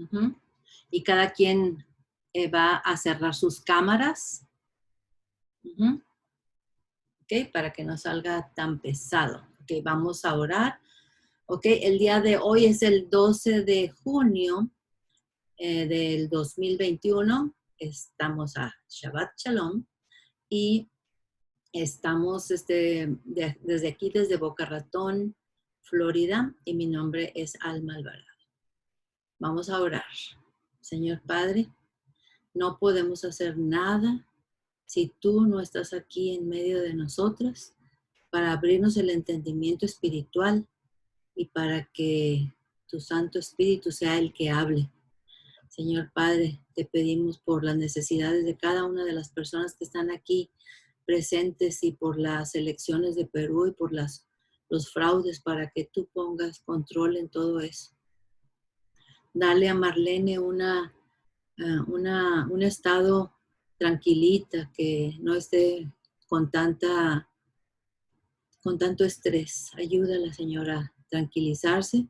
Ujú. Y cada quien va a cerrar sus cámaras. Ujú. ¿Ok? Para que no salga tan pesado. Ok, vamos a orar. Ok, el día de hoy es el 12 de junio del 2021. Estamos a Shabbat Shalom y estamos desde aquí, desde Boca Ratón, Florida, y mi nombre es Alma Alvarado. Vamos a orar. Señor Padre, no podemos hacer nada si tú no estás aquí en medio de nosotras para abrirnos el entendimiento espiritual y para que tu Santo Espíritu sea el que hable. Señor Padre, te pedimos por las necesidades de cada una de las personas que están aquí presentes y por las elecciones de Perú y por los fraudes para que tú pongas control en todo eso. Dale a Marlene un estado tranquilita, que no esté con tanto estrés. Ayúdala, Señora, a tranquilizarse.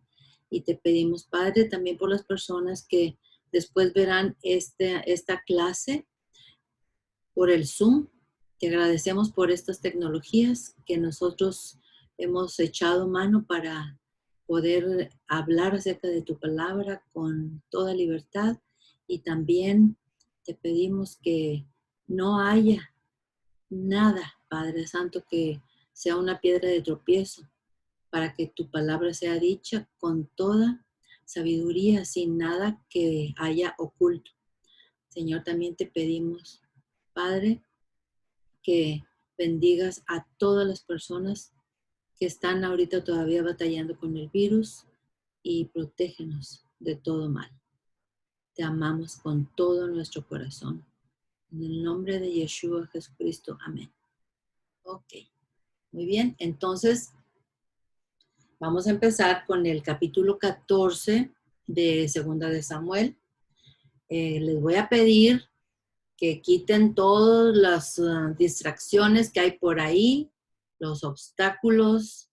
Y te pedimos, Padre, también por las personas que después verán esta clase por el Zoom. Te agradecemos por estas tecnologías que nosotros hemos echado mano para poder hablar acerca de tu palabra con toda libertad. Y también te pedimos que no haya nada, Padre Santo, que sea una piedra de tropiezo, para que tu palabra sea dicha con toda sabiduría, sin nada que haya oculto. Señor, también te pedimos, Padre, que bendigas a todas las personas que están ahorita todavía batallando con el virus y protégenos de todo mal. Te amamos con todo nuestro corazón. En el nombre de Yeshua Jesucristo. Amén. Ok, muy bien. Entonces, vamos a empezar con el capítulo 14 de Segunda de Samuel. Les voy a pedir que quiten todas las distracciones que hay por ahí, los obstáculos,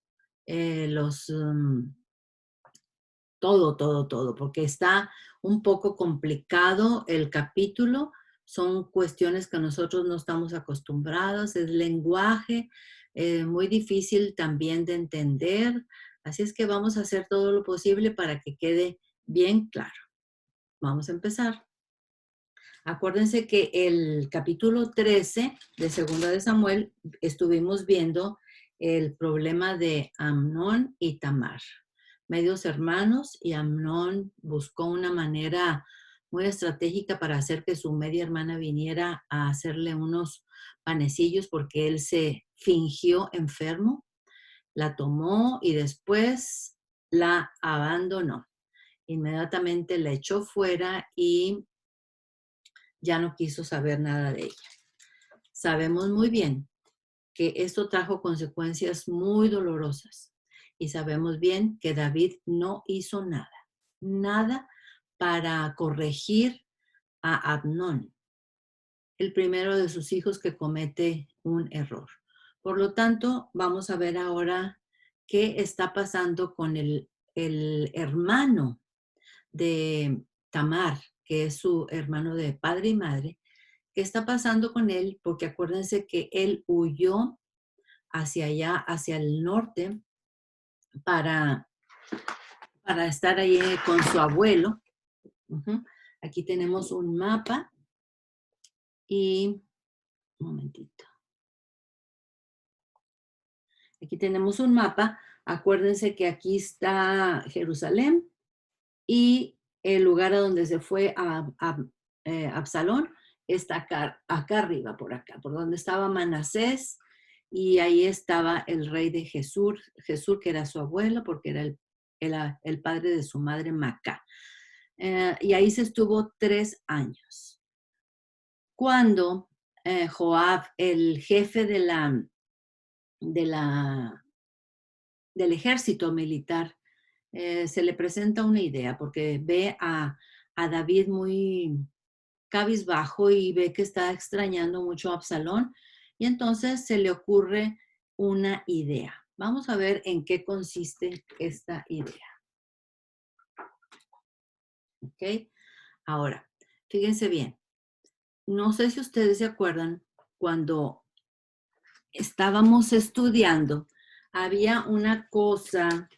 todo, porque está un poco complicado el capítulo. Son cuestiones que nosotros no estamos acostumbrados, es lenguaje muy difícil también de entender. Así es que vamos a hacer todo lo posible para que quede bien claro. Vamos a empezar. Acuérdense que el capítulo 13 de Segunda de Samuel estuvimos viendo el problema de Amnón y Tamar, medios hermanos, y Amnón buscó una manera muy estratégica para hacer que su media hermana viniera a hacerle unos panecillos porque él se fingió enfermo, la tomó y después la abandonó. Inmediatamente la echó fuera y ya no quiso saber nada de ella. Sabemos muy bien que esto trajo consecuencias muy dolorosas y sabemos bien que David no hizo nada para corregir a Amnón, el primero de sus hijos que comete un error. Por lo tanto, vamos a ver ahora qué está pasando con el hermano de Tamar, que es su hermano de padre y madre. ¿Qué está pasando con él? Porque acuérdense que él huyó hacia allá, hacia el norte, para, para estar ahí con su abuelo. Uh-huh. Aquí tenemos un mapa y, un momentito. Aquí tenemos un mapa. Acuérdense que aquí está Jerusalén y el lugar a donde se fue Absalón está acá arriba, por acá, por donde estaba Manasés, y ahí estaba el rey de Jesús, que era su abuelo, porque era el padre de su madre Macá. Y ahí se estuvo 3 años. Cuando Joab, el jefe del ejército militar, se le presenta una idea, porque ve a David muy cabizbajo y ve que está extrañando mucho a Absalón, y entonces se le ocurre una idea. Vamos a ver en qué consiste esta idea. ¿Ok? Ahora, fíjense bien. No sé si ustedes se acuerdan cuando estábamos estudiando, había una cosa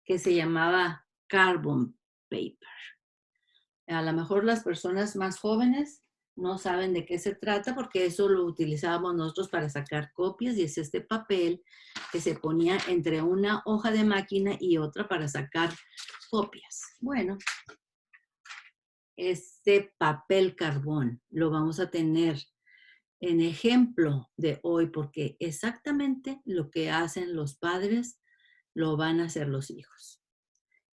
que se llamaba carbon paper. A lo mejor las personas más jóvenes no saben de qué se trata porque eso lo utilizábamos nosotros para sacar copias y es este papel que se ponía entre una hoja de máquina y otra para sacar copias. Bueno, este papel carbón lo vamos a tener en ejemplo de hoy porque exactamente lo que hacen los padres lo van a hacer los hijos.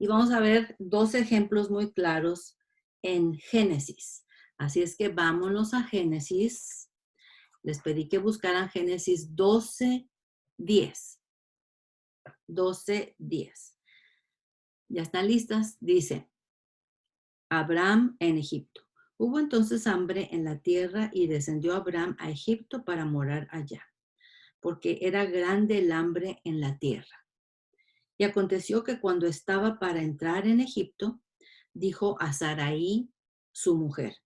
Y vamos a ver dos ejemplos muy claros en Génesis. Así es que vámonos a Génesis. Les pedí que buscaran Génesis 12:10. 12:10. ¿Ya están listas? Dice, Abraham en Egipto. Hubo entonces hambre en la tierra y descendió Abraham a Egipto para morar allá, porque era grande el hambre en la tierra. Y aconteció que cuando estaba para entrar en Egipto, dijo a Sarai, su mujer,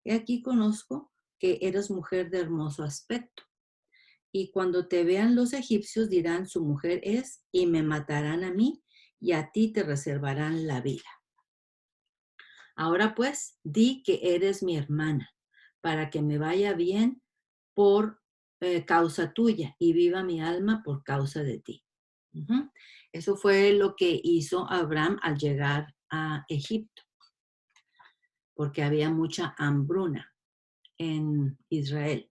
he aquí conozco que eres mujer de hermoso aspecto. Y cuando te vean los egipcios dirán, su mujer es, y me matarán a mí, y a ti te reservarán la vida. Ahora pues, di que eres mi hermana, para que me vaya bien por causa tuya, y viva mi alma por causa de ti. Ujú. Eso fue lo que hizo Abraham al llegar a Egipto, porque había mucha hambruna en Israel.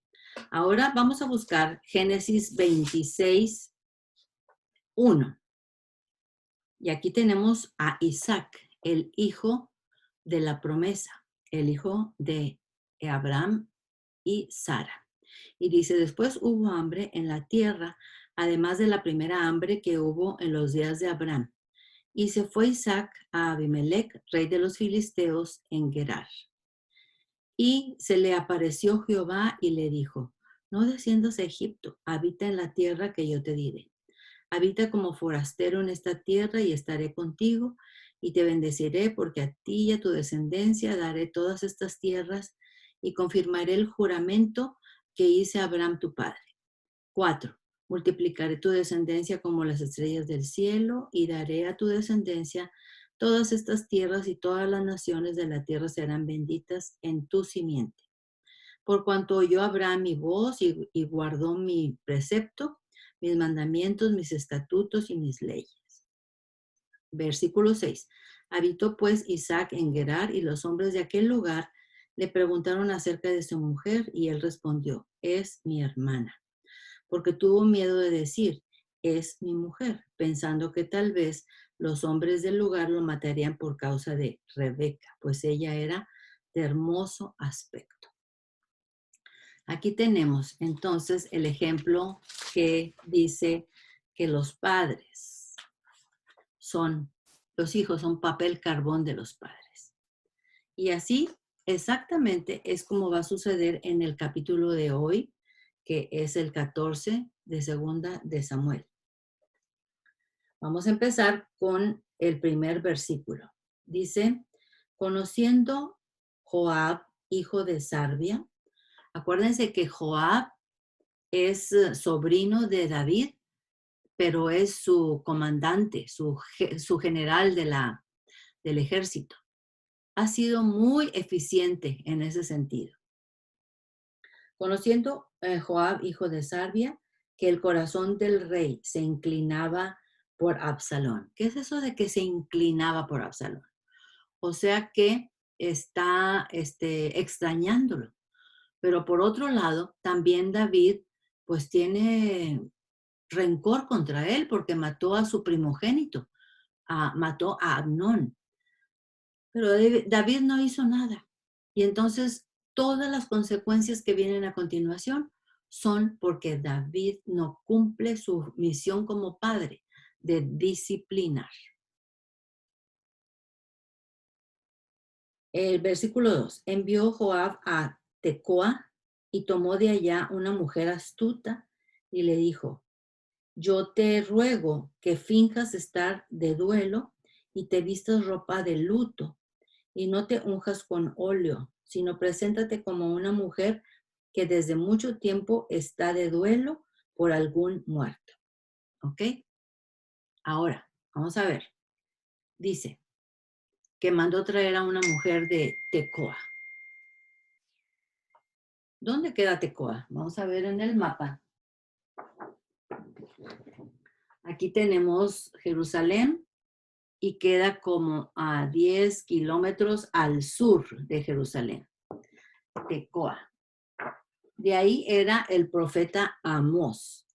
Ahora vamos a buscar Génesis 26:1. Y aquí tenemos a Isaac, el hijo de la promesa, el hijo de Abraham y Sara. Y dice, después hubo hambre en la tierra, además de la primera hambre que hubo en los días de Abraham. Y se fue Isaac a Abimelech, rey de los filisteos, en Gerar. Y se le apareció Jehová y le dijo, no desciendas a Egipto, habita en la tierra que yo te diré. Habita como forastero en esta tierra y estaré contigo y te bendeciré porque a ti y a tu descendencia daré todas estas tierras y confirmaré el juramento que hice a Abraham tu padre. 4. Multiplicaré tu descendencia como las estrellas del cielo y daré a tu descendencia todas estas tierras y todas las naciones de la tierra serán benditas en tu simiente. Por cuanto oyó Abraham mi voz y guardó mi precepto, mis mandamientos, mis estatutos y mis leyes. Versículo 6. Habitó pues Isaac en Gerar y los hombres de aquel lugar le preguntaron acerca de su mujer y él respondió, es mi hermana, porque tuvo miedo de decir, es mi mujer, pensando que tal vez los hombres del lugar lo matarían por causa de Rebeca, pues ella era de hermoso aspecto. Aquí tenemos entonces el ejemplo que dice que los padres son, los hijos son papel carbón de los padres. Y así exactamente es como va a suceder en el capítulo de hoy, que es el 14 de Segunda de Samuel. Vamos a empezar con el primer versículo. Dice, conociendo Joab, hijo de Sarvia. Acuérdense que Joab es sobrino de David, pero es su comandante, su general del ejército. Ha sido muy eficiente en ese sentido. Conociendo Joab, hijo de Sarvia, que el corazón del rey se inclinaba por Absalón. ¿Qué es eso de que se inclinaba por Absalón? O sea que está extrañándolo. Pero por otro lado, también David pues tiene rencor contra él porque mató a su primogénito, mató a Amnón. Pero David no hizo nada. Y entonces todas las consecuencias que vienen a continuación son porque David no cumple su misión como padre de disciplinar. El versículo 2. Envió Joab a Tecoa y tomó de allá una mujer astuta y le dijo, yo te ruego que finjas estar de duelo y te vistas ropa de luto y no te unjas con óleo, sino preséntate como una mujer que desde mucho tiempo está de duelo por algún muerto. ¿Ok? Ahora, vamos a ver. Dice que mandó traer a una mujer de Tecoa. ¿Dónde queda Tecoa? Vamos a ver en el mapa. Aquí tenemos Jerusalén y queda como a 10 kilómetros al sur de Jerusalén. Tecoa. De ahí era el profeta Amós.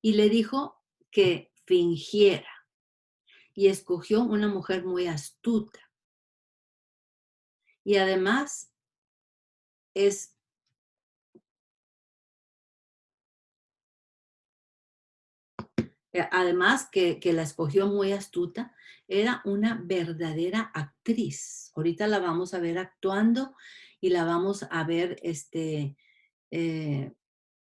Y le dijo que fingiera. Y escogió una mujer muy astuta. Y además es además que la escogió muy astuta, era una verdadera actriz. Ahorita la vamos a ver actuando y la vamos a ver eh,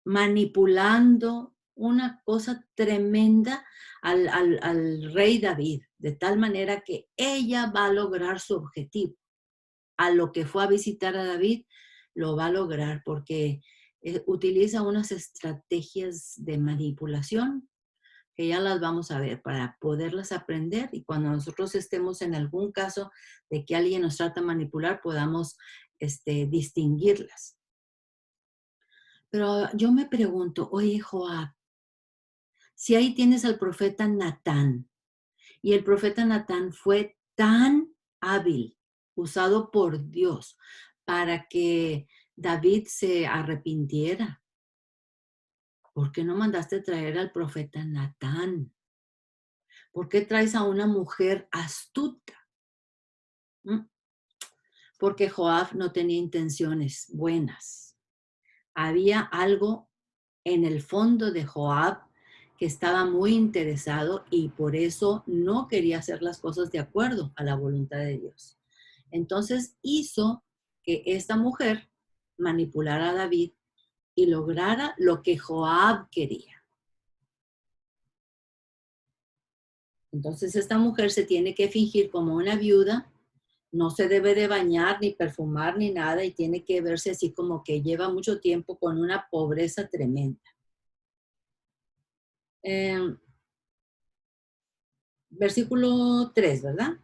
manipulando una cosa tremenda al rey David, de tal manera que ella va a lograr su objetivo. A lo que fue a visitar a David, lo va a lograr porque utiliza unas estrategias de manipulación que ya las vamos a ver para poderlas aprender y cuando nosotros estemos en algún caso de que alguien nos trata de manipular, podamos distinguirlas. Pero yo me pregunto, oye Joab, si ahí tienes al profeta Natán y el profeta Natán fue tan hábil, usado por Dios para que David se arrepintiera, ¿por qué no mandaste traer al profeta Natán? ¿Por qué traes a una mujer astuta? ¿Mm? Porque Joab no tenía intenciones buenas. Había algo en el fondo de Joab que estaba muy interesado y por eso no quería hacer las cosas de acuerdo a la voluntad de Dios. Entonces hizo que esta mujer manipulara a David y lograra lo que Joab quería. Entonces esta mujer se tiene que fingir como una viuda, no se debe de bañar ni perfumar ni nada y tiene que verse así como que lleva mucho tiempo con una pobreza tremenda. Versículo 3, ¿verdad?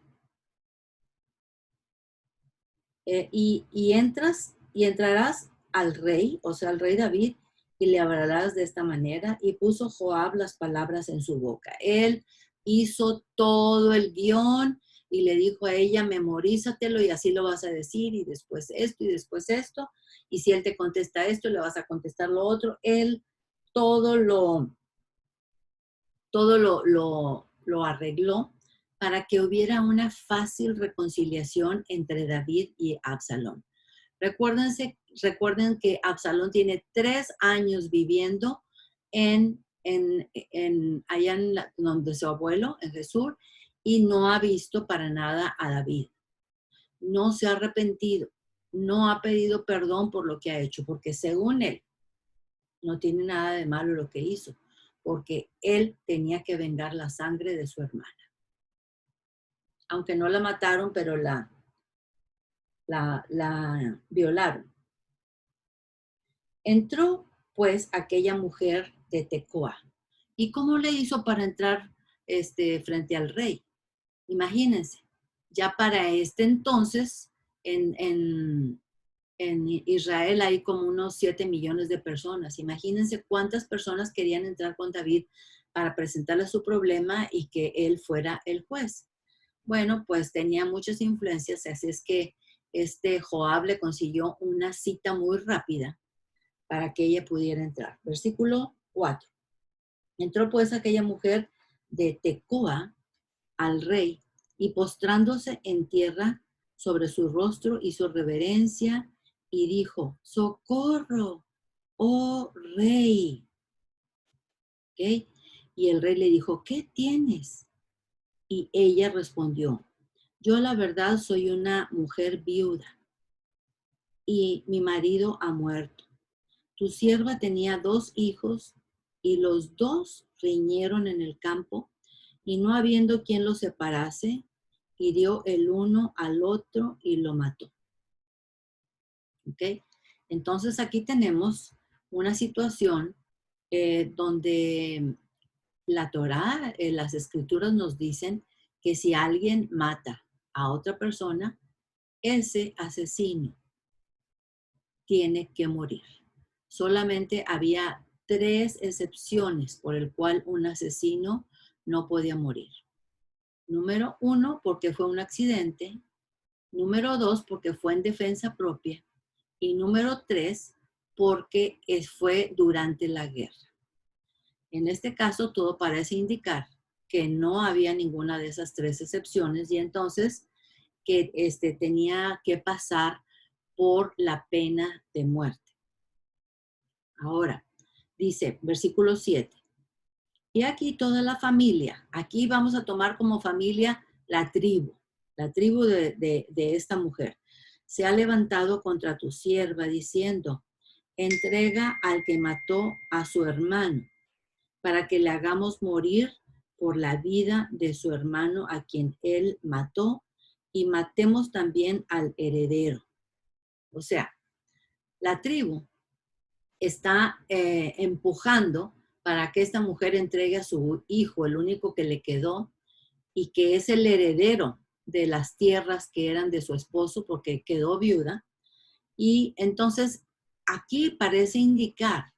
Y entras y entrarás al rey, o sea, al rey David, y le hablarás de esta manera. Y puso Joab las palabras en su boca. Él hizo todo el guión y le dijo a ella, memorízatelo y así lo vas a decir, y después esto y después esto. Y si él te contesta esto, le vas a contestar lo otro. Él todo lo arregló para que hubiera una fácil reconciliación entre David y Absalón. Recuerden que Absalón tiene 3 años viviendo allá donde su abuelo, en Jesús, y no ha visto para nada a David. No se ha arrepentido, no ha pedido perdón por lo que ha hecho, porque según él, no tiene nada de malo lo que hizo, porque él tenía que vengar la sangre de su hermana. Aunque no la mataron, pero la violaron. Entró pues aquella mujer de Tecoa. ¿Y cómo le hizo para entrar frente al rey? Imagínense, ya para entonces en Israel hay como unos 7 millones de personas. Imagínense cuántas personas querían entrar con David para presentarle su problema y que él fuera el juez. Bueno, pues tenía muchas influencias, así es que Joab le consiguió una cita muy rápida para que ella pudiera entrar. Versículo 4. Entró pues aquella mujer de Tecoa al rey y postrándose en tierra sobre su rostro hizo reverencia y dijo, socorro, oh rey. ¿Okay? Y el rey le dijo, ¿qué tienes? Y ella respondió, yo la verdad soy una mujer viuda y mi marido ha muerto. Tu sierva tenía 2 hijos y los 2 riñeron en el campo y no habiendo quien los separase, hirió el uno al otro y lo mató. ¿Ok? Entonces aquí tenemos una situación donde la Torá, las escrituras nos dicen que si alguien mata a otra persona, ese asesino tiene que morir. Solamente había 3 excepciones por el cual un asesino no podía morir. Número 1, porque fue un accidente. Número 2, porque fue en defensa propia. Y número 3, porque fue durante la guerra. En este caso, todo parece indicar que no había ninguna de esas 3 excepciones y entonces que tenía que pasar por la pena de muerte. Ahora, dice, versículo 7. Y aquí toda la familia, aquí vamos a tomar como familia la tribu de esta mujer. Se ha levantado contra tu sierva diciendo, entrega al que mató a su hermano para que le hagamos morir por la vida de su hermano a quien él mató y matemos también al heredero. O sea, la tribu está empujando para que esta mujer entregue a su hijo, el único que le quedó, y que es el heredero de las tierras que eran de su esposo porque quedó viuda. Y entonces aquí parece indicar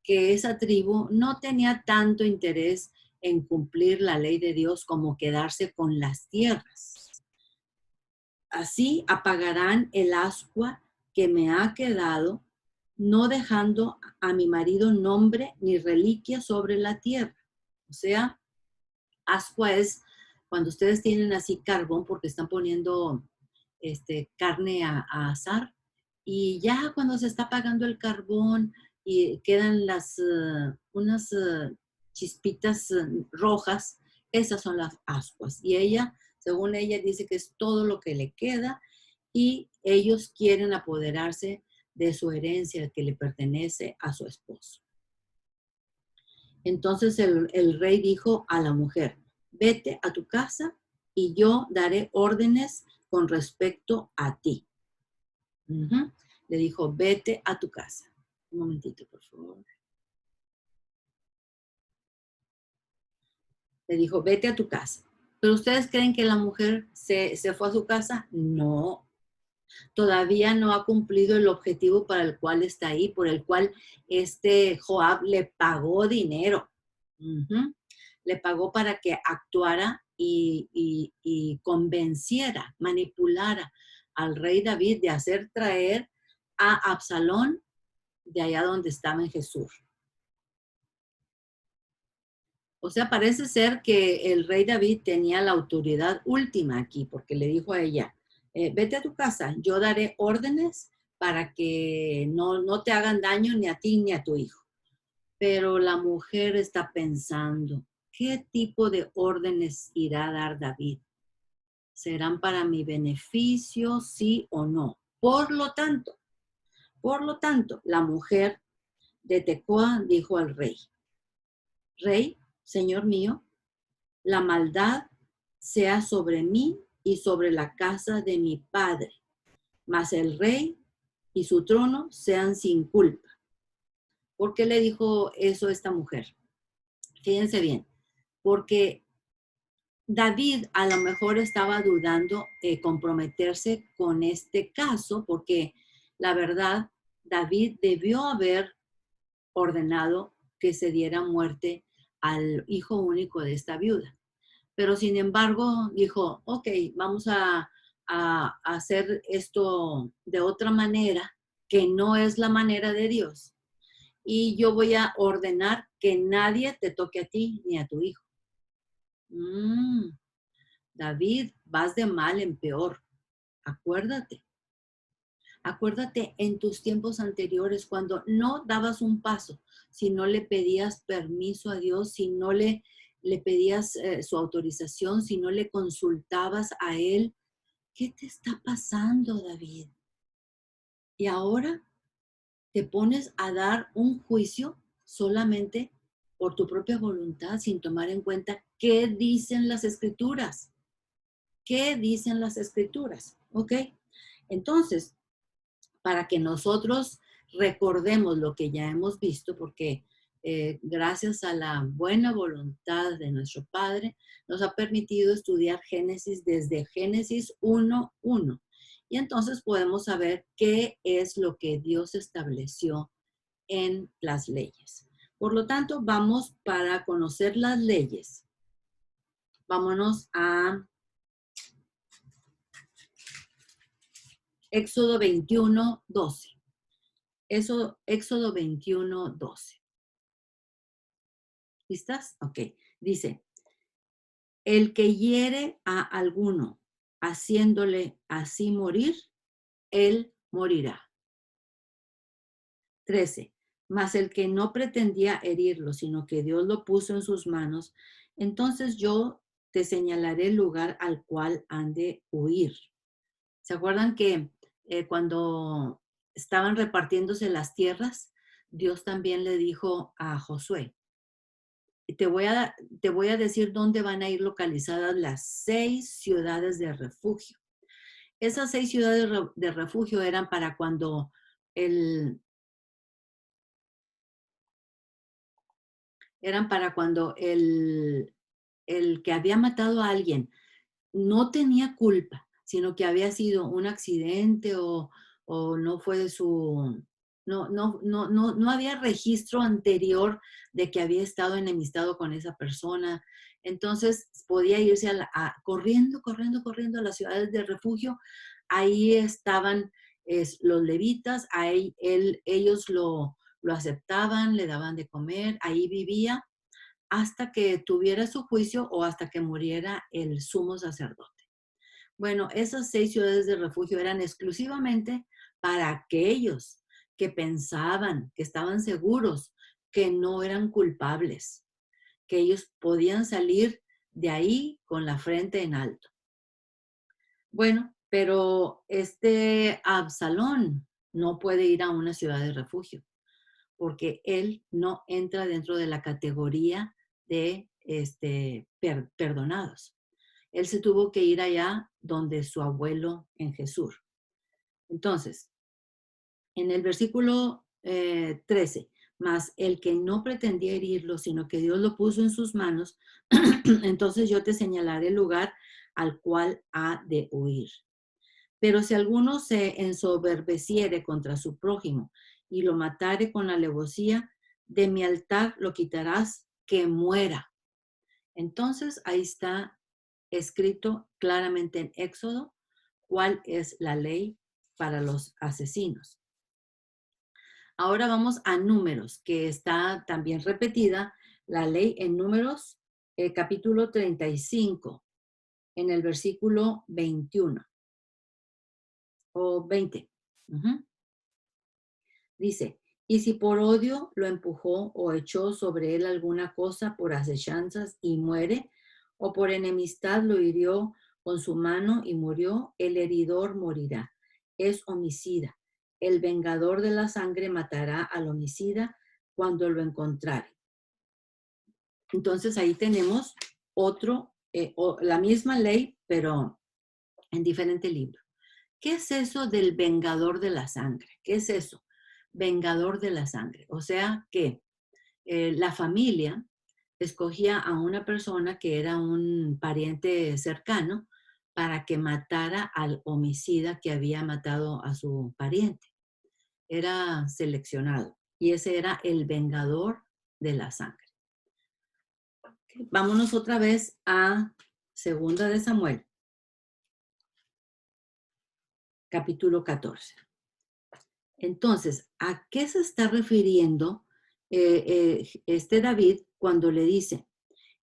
que esa tribu no tenía tanto interés en cumplir la ley de Dios como quedarse con las tierras. Así apagarán el ascua que me ha quedado, no dejando a mi marido nombre ni reliquia sobre la tierra. O sea, ascua es cuando ustedes tienen así carbón porque están poniendo carne a asar y ya cuando se está apagando el carbón y quedan unas chispitas rojas, esas son las ascuas. Y ella, según ella, dice que es todo lo que le queda y ellos quieren apoderarse de su herencia que le pertenece a su esposo. Entonces el rey dijo a la mujer, vete a tu casa y yo daré órdenes con respecto a ti. Le dijo, vete a tu casa. Un momentito, por favor. Le dijo, vete a tu casa. ¿Pero ustedes creen que la mujer se fue a su casa? No. Todavía no ha cumplido el objetivo para el cual está ahí, por el cual Joab le pagó dinero. Le pagó para que actuara y convenciera, manipulara al rey David de hacer traer a Absalón de allá donde estaba en Jesús. O sea, parece ser que el rey David tenía la autoridad última aquí, porque le dijo a ella, vete a tu casa, yo daré órdenes para que no te hagan daño ni a ti ni a tu hijo. Pero la mujer está pensando, ¿qué tipo de órdenes irá a dar David? ¿Serán para mi beneficio, sí o no? Por lo tanto, la mujer de Tecoa dijo al rey, Rey, señor mío, la maldad sea sobre mí y sobre la casa de mi padre, mas el rey y su trono sean sin culpa. ¿Por qué le dijo eso a esta mujer? Fíjense bien, porque David a lo mejor estaba dudando comprometerse con este caso, porque la verdad, David debió haber ordenado que se diera muerte al hijo único de esta viuda. Pero sin embargo dijo, ok, vamos a hacer esto de otra manera, que no es la manera de Dios. Y yo voy a ordenar que nadie te toque a ti ni a tu hijo. David, vas de mal en peor. Acuérdate. Acuérdate en tus tiempos anteriores cuando no dabas un paso, si no le pedías permiso a Dios, si no le pedías su autorización, si no le consultabas a Él. ¿Qué te está pasando, David? Y ahora te pones a dar un juicio solamente por tu propia voluntad, sin tomar en cuenta qué dicen las escrituras. ¿Qué dicen las escrituras? ¿Ok? Entonces, para que nosotros recordemos lo que ya hemos visto, porque gracias a la buena voluntad de nuestro Padre, nos ha permitido estudiar Génesis desde Génesis 1:1. Y entonces podemos saber qué es lo que Dios estableció en las leyes. Por lo tanto, vamos para conocer las leyes. Vámonos a Éxodo 21:12. Éxodo 21:12. ¿Listas? Ok. Dice, el que hiere a alguno haciéndole así morir, él morirá. 13. Mas el que no pretendía herirlo, sino que Dios lo puso en sus manos, entonces yo te señalaré el lugar al cual han de huir. ¿Se acuerdan que cuando estaban repartiéndose las tierras, Dios también le dijo a Josué, te voy a decir dónde van a ir localizadas las 6 ciudades de refugio? Esas 6 ciudades de refugio eran para cuando el, eran para cuando el que había matado a alguien no tenía culpa, sino que había sido un accidente o no fue de su, no había registro anterior de que había estado enemistado con esa persona. Entonces podía irse corriendo a las ciudades de refugio. Ahí estaban los levitas, ellos lo aceptaban, le daban de comer, ahí vivía hasta que tuviera su juicio o hasta que muriera el sumo sacerdote. Bueno, esas 6 ciudades de refugio eran exclusivamente para aquellos que pensaban, que estaban seguros, que no eran culpables, que ellos podían salir de ahí con la frente en alto. Bueno, pero este Absalón no puede ir a una ciudad de refugio porque él no entra dentro de la categoría de perdonados. Él se tuvo que ir allá donde su abuelo en Jesús. Entonces, en el versículo 13, mas el que no pretendía herirlo, sino que Dios lo puso en sus manos, entonces yo te señalaré el lugar al cual ha de huir. Pero si alguno se ensoberbeciere contra su prójimo y lo matare con alevosía, de mi altar lo quitarás, que muera. Entonces ahí está escrito claramente en Éxodo cuál es la ley para los asesinos. Ahora vamos a Números, que está también repetida la ley en Números, capítulo 35, en el versículo 21 o 20. Dice, y si por odio lo empujó o echó sobre él alguna cosa por asechanzas y muere, o por enemistad lo hirió con su mano y murió, el heridor morirá. Es homicida. El vengador de la sangre matará al homicida cuando lo encontrare. Entonces ahí tenemos la misma ley, pero en diferente libro. ¿Qué es eso del vengador de la sangre? ¿Qué es eso? Vengador de la sangre. O sea que la familia escogía a una persona que era un pariente cercano para que matara al homicida que había matado a su pariente. Era seleccionado y ese era el vengador de la sangre. Vámonos otra vez a Segunda de Samuel, capítulo 14. Entonces, ¿a qué se está refiriendo este David cuando le dice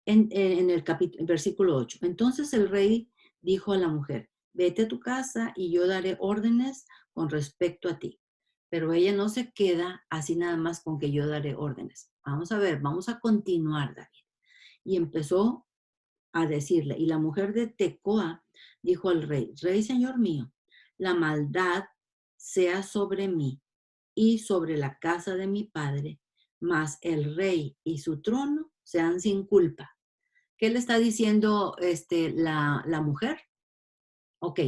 en el versículo 8? Entonces el rey dijo a la mujer, vete a tu casa y yo daré órdenes con respecto a ti. Pero ella no se queda así nada más con que yo daré órdenes. Vamos a ver, vamos a continuar, David. Y empezó a decirle, y la mujer de Tecoa dijo al rey, rey señor mío, la maldad sea sobre mí y sobre la casa de mi padre, mas el rey y su trono sean sin culpa. ¿Qué le está diciendo la mujer? Ok,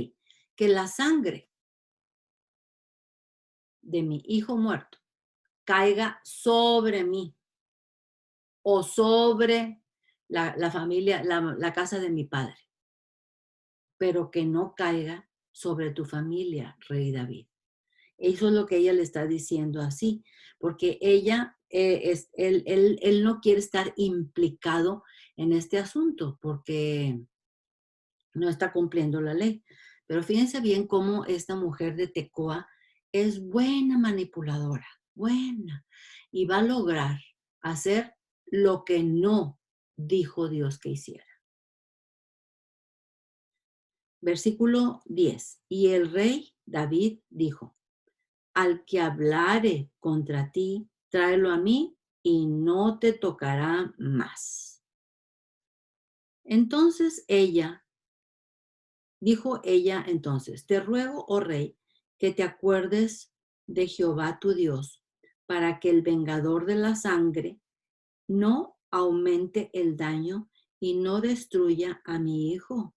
que la sangre de mi hijo muerto caiga sobre mí o sobre la familia, la casa de mi padre, pero que no caiga sobre tu familia, rey David. Eso es lo que ella le está diciendo así, porque ella, él no quiere estar implicado en este asunto, porque no está cumpliendo la ley. Pero fíjense bien cómo esta mujer de Tecoa es buena manipuladora, buena, y va a lograr hacer lo que no dijo Dios que hiciera. Versículo 10. Y el rey David dijo, al que hablare contra ti, tráelo a mí y no te tocará más. Entonces dijo ella entonces, te ruego, oh rey, que te acuerdes de Jehová tu Dios, para que el vengador de la sangre no aumente el daño y no destruya a mi hijo.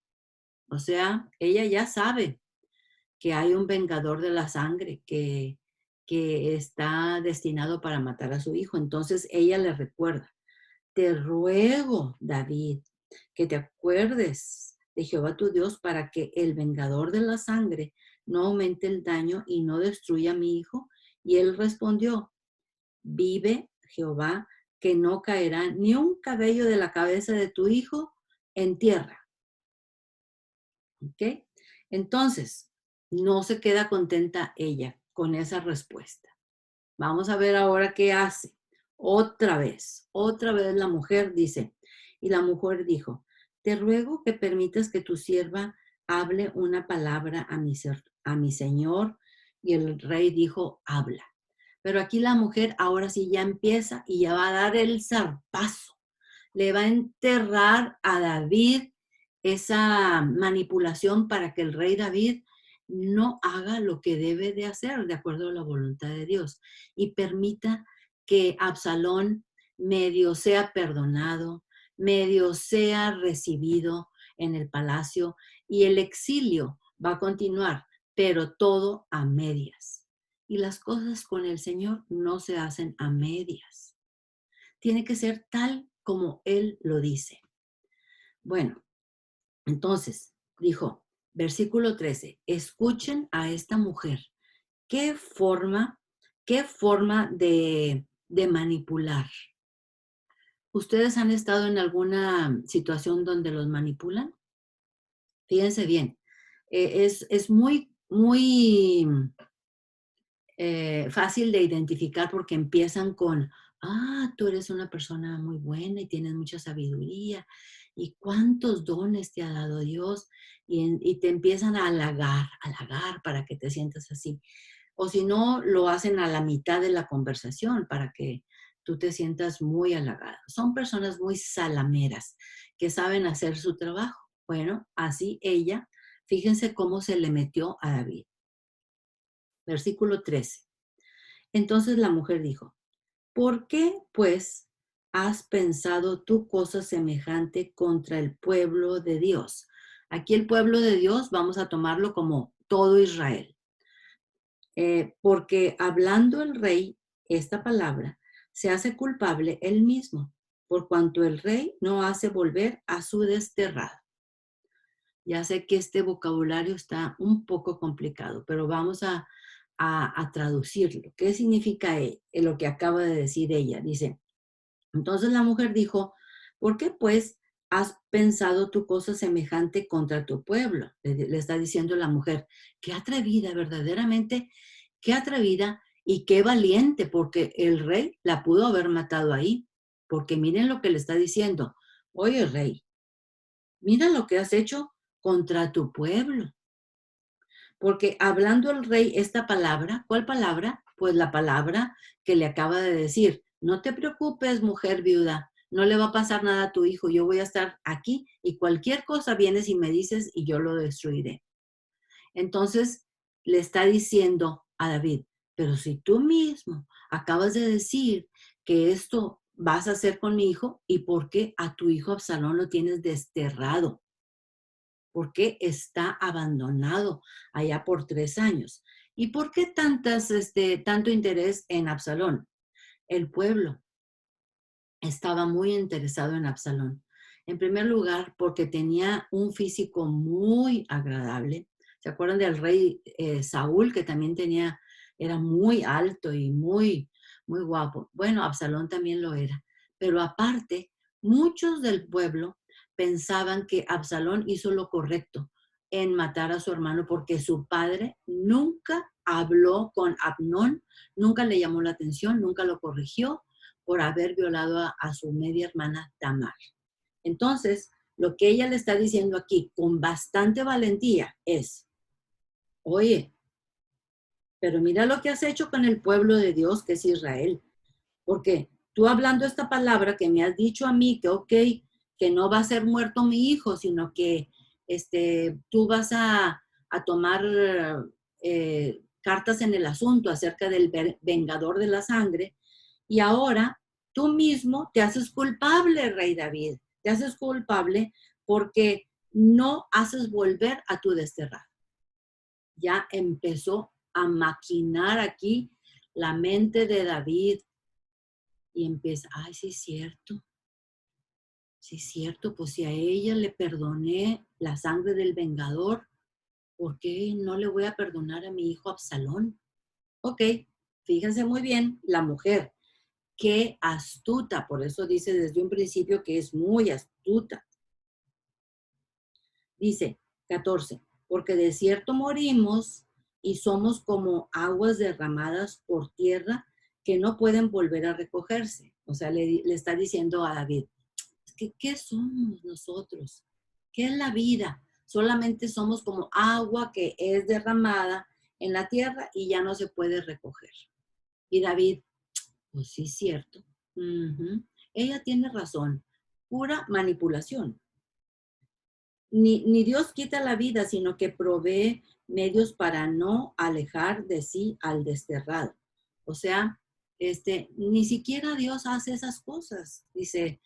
O sea, ella ya sabe que hay un vengador de la sangre que está destinado para matar a su hijo. Entonces ella le recuerda, te ruego, David, que te acuerdes de Jehová tu Dios para que el vengador de la sangre no aumente el daño y no destruya a mi hijo. Y él respondió, vive Jehová, que no caerá ni un cabello de la cabeza de tu hijo en tierra. ¿Ok? Entonces, no se queda contenta ella con esa respuesta. Vamos a ver ahora qué hace. Otra vez la mujer dice, y la mujer dijo, te ruego que permitas que tu sierva hable una palabra a mi señor. Y el rey dijo, habla. Pero aquí la mujer ahora sí ya empieza y ya va a dar el zarpazo. Le va a enterrar a David esa manipulación para que el rey David no haga lo que debe de hacer de acuerdo a la voluntad de Dios y permita que Absalón medio sea perdonado, medio sea recibido en el palacio y el exilio va a continuar, pero todo a medias. Y las cosas con el Señor no se hacen a medias. Tiene que ser tal como Él lo dice. Bueno, entonces dijo, versículo 13, escuchen a esta mujer. ¿Qué forma, qué forma de manipular? ¿Ustedes han estado en alguna situación donde los manipulan? Fíjense bien, es muy fácil de identificar porque empiezan con, tú eres una persona muy buena y tienes mucha sabiduría y cuántos dones te ha dado Dios y te empiezan a halagar para que te sientas así. O si no, lo hacen a la mitad de la conversación para que tú te sientas muy halagada. Son personas muy salameras que saben hacer su trabajo. Bueno, así ella, fíjense cómo se le metió a David. Versículo 13. Entonces la mujer dijo, ¿por qué, pues, has pensado tú cosa semejante contra el pueblo de Dios? Aquí el pueblo de Dios vamos a tomarlo como todo Israel. Porque hablando el rey esta palabra, se hace culpable él mismo, por cuanto el rey no hace volver a su desterrado. Ya sé que este vocabulario está un poco complicado, pero vamos a traducirlo. ¿Qué significa lo que acaba de decir ella? Dice, entonces la mujer dijo, ¿por qué pues has pensado tu cosa semejante contra tu pueblo? Le está diciendo la mujer, qué atrevida, verdaderamente, qué atrevida y qué valiente, porque el rey la pudo haber matado ahí. Porque miren lo que le está diciendo, oye rey, mira lo que has hecho contra tu pueblo. Porque hablando el rey esta palabra, ¿cuál palabra? Pues la palabra que le acaba de decir, no te preocupes, mujer viuda, no le va a pasar nada a tu hijo, yo voy a estar aquí y cualquier cosa vienes y me dices y yo lo destruiré. Entonces le está diciendo a David, pero si tú mismo acabas de decir que esto vas a hacer con mi hijo, ¿y por qué a tu hijo Absalón lo tienes desterrado? porque está abandonado allá por 3 años. ¿Y por qué tanto interés en Absalón? El pueblo estaba muy interesado en Absalón. En primer lugar, porque tenía un físico muy agradable. ¿Se acuerdan del rey Saúl, que también era muy alto y muy guapo? Bueno, Absalón también lo era. Pero aparte, muchos del pueblo pensaban que Absalón hizo lo correcto en matar a su hermano porque su padre nunca habló con Abnón, nunca le llamó la atención, nunca lo corrigió por haber violado a su media hermana Tamar. Entonces, lo que ella le está diciendo aquí con bastante valentía es, oye, pero mira lo que has hecho con el pueblo de Dios, que es Israel, porque tú hablando esta palabra que me has dicho a mí, que ok, que no va a ser muerto mi hijo, sino que tú vas a tomar cartas en el asunto acerca del vengador de la sangre, y ahora tú mismo te haces culpable, rey David, te haces culpable porque no haces volver a tu desterrado. Ya empezó a maquinar aquí la mente de David y empieza, ay, sí es cierto, pues si a ella le perdoné la sangre del vengador, ¿por qué no le voy a perdonar a mi hijo Absalón? Ok, fíjense muy bien, la mujer, qué astuta, por eso dice desde un principio que es muy astuta. Dice 14, porque de cierto morimos y somos como aguas derramadas por tierra que no pueden volver a recogerse. O sea, le está diciendo a David, ¿qué somos nosotros? ¿Qué es la vida? Solamente somos como agua que es derramada en la tierra y ya no se puede recoger. Y David, pues sí, es cierto. Ella tiene razón. Pura manipulación. Ni Dios quita la vida, sino que provee medios para no alejar de sí al desterrado. O sea, ni siquiera Dios hace esas cosas. Dice,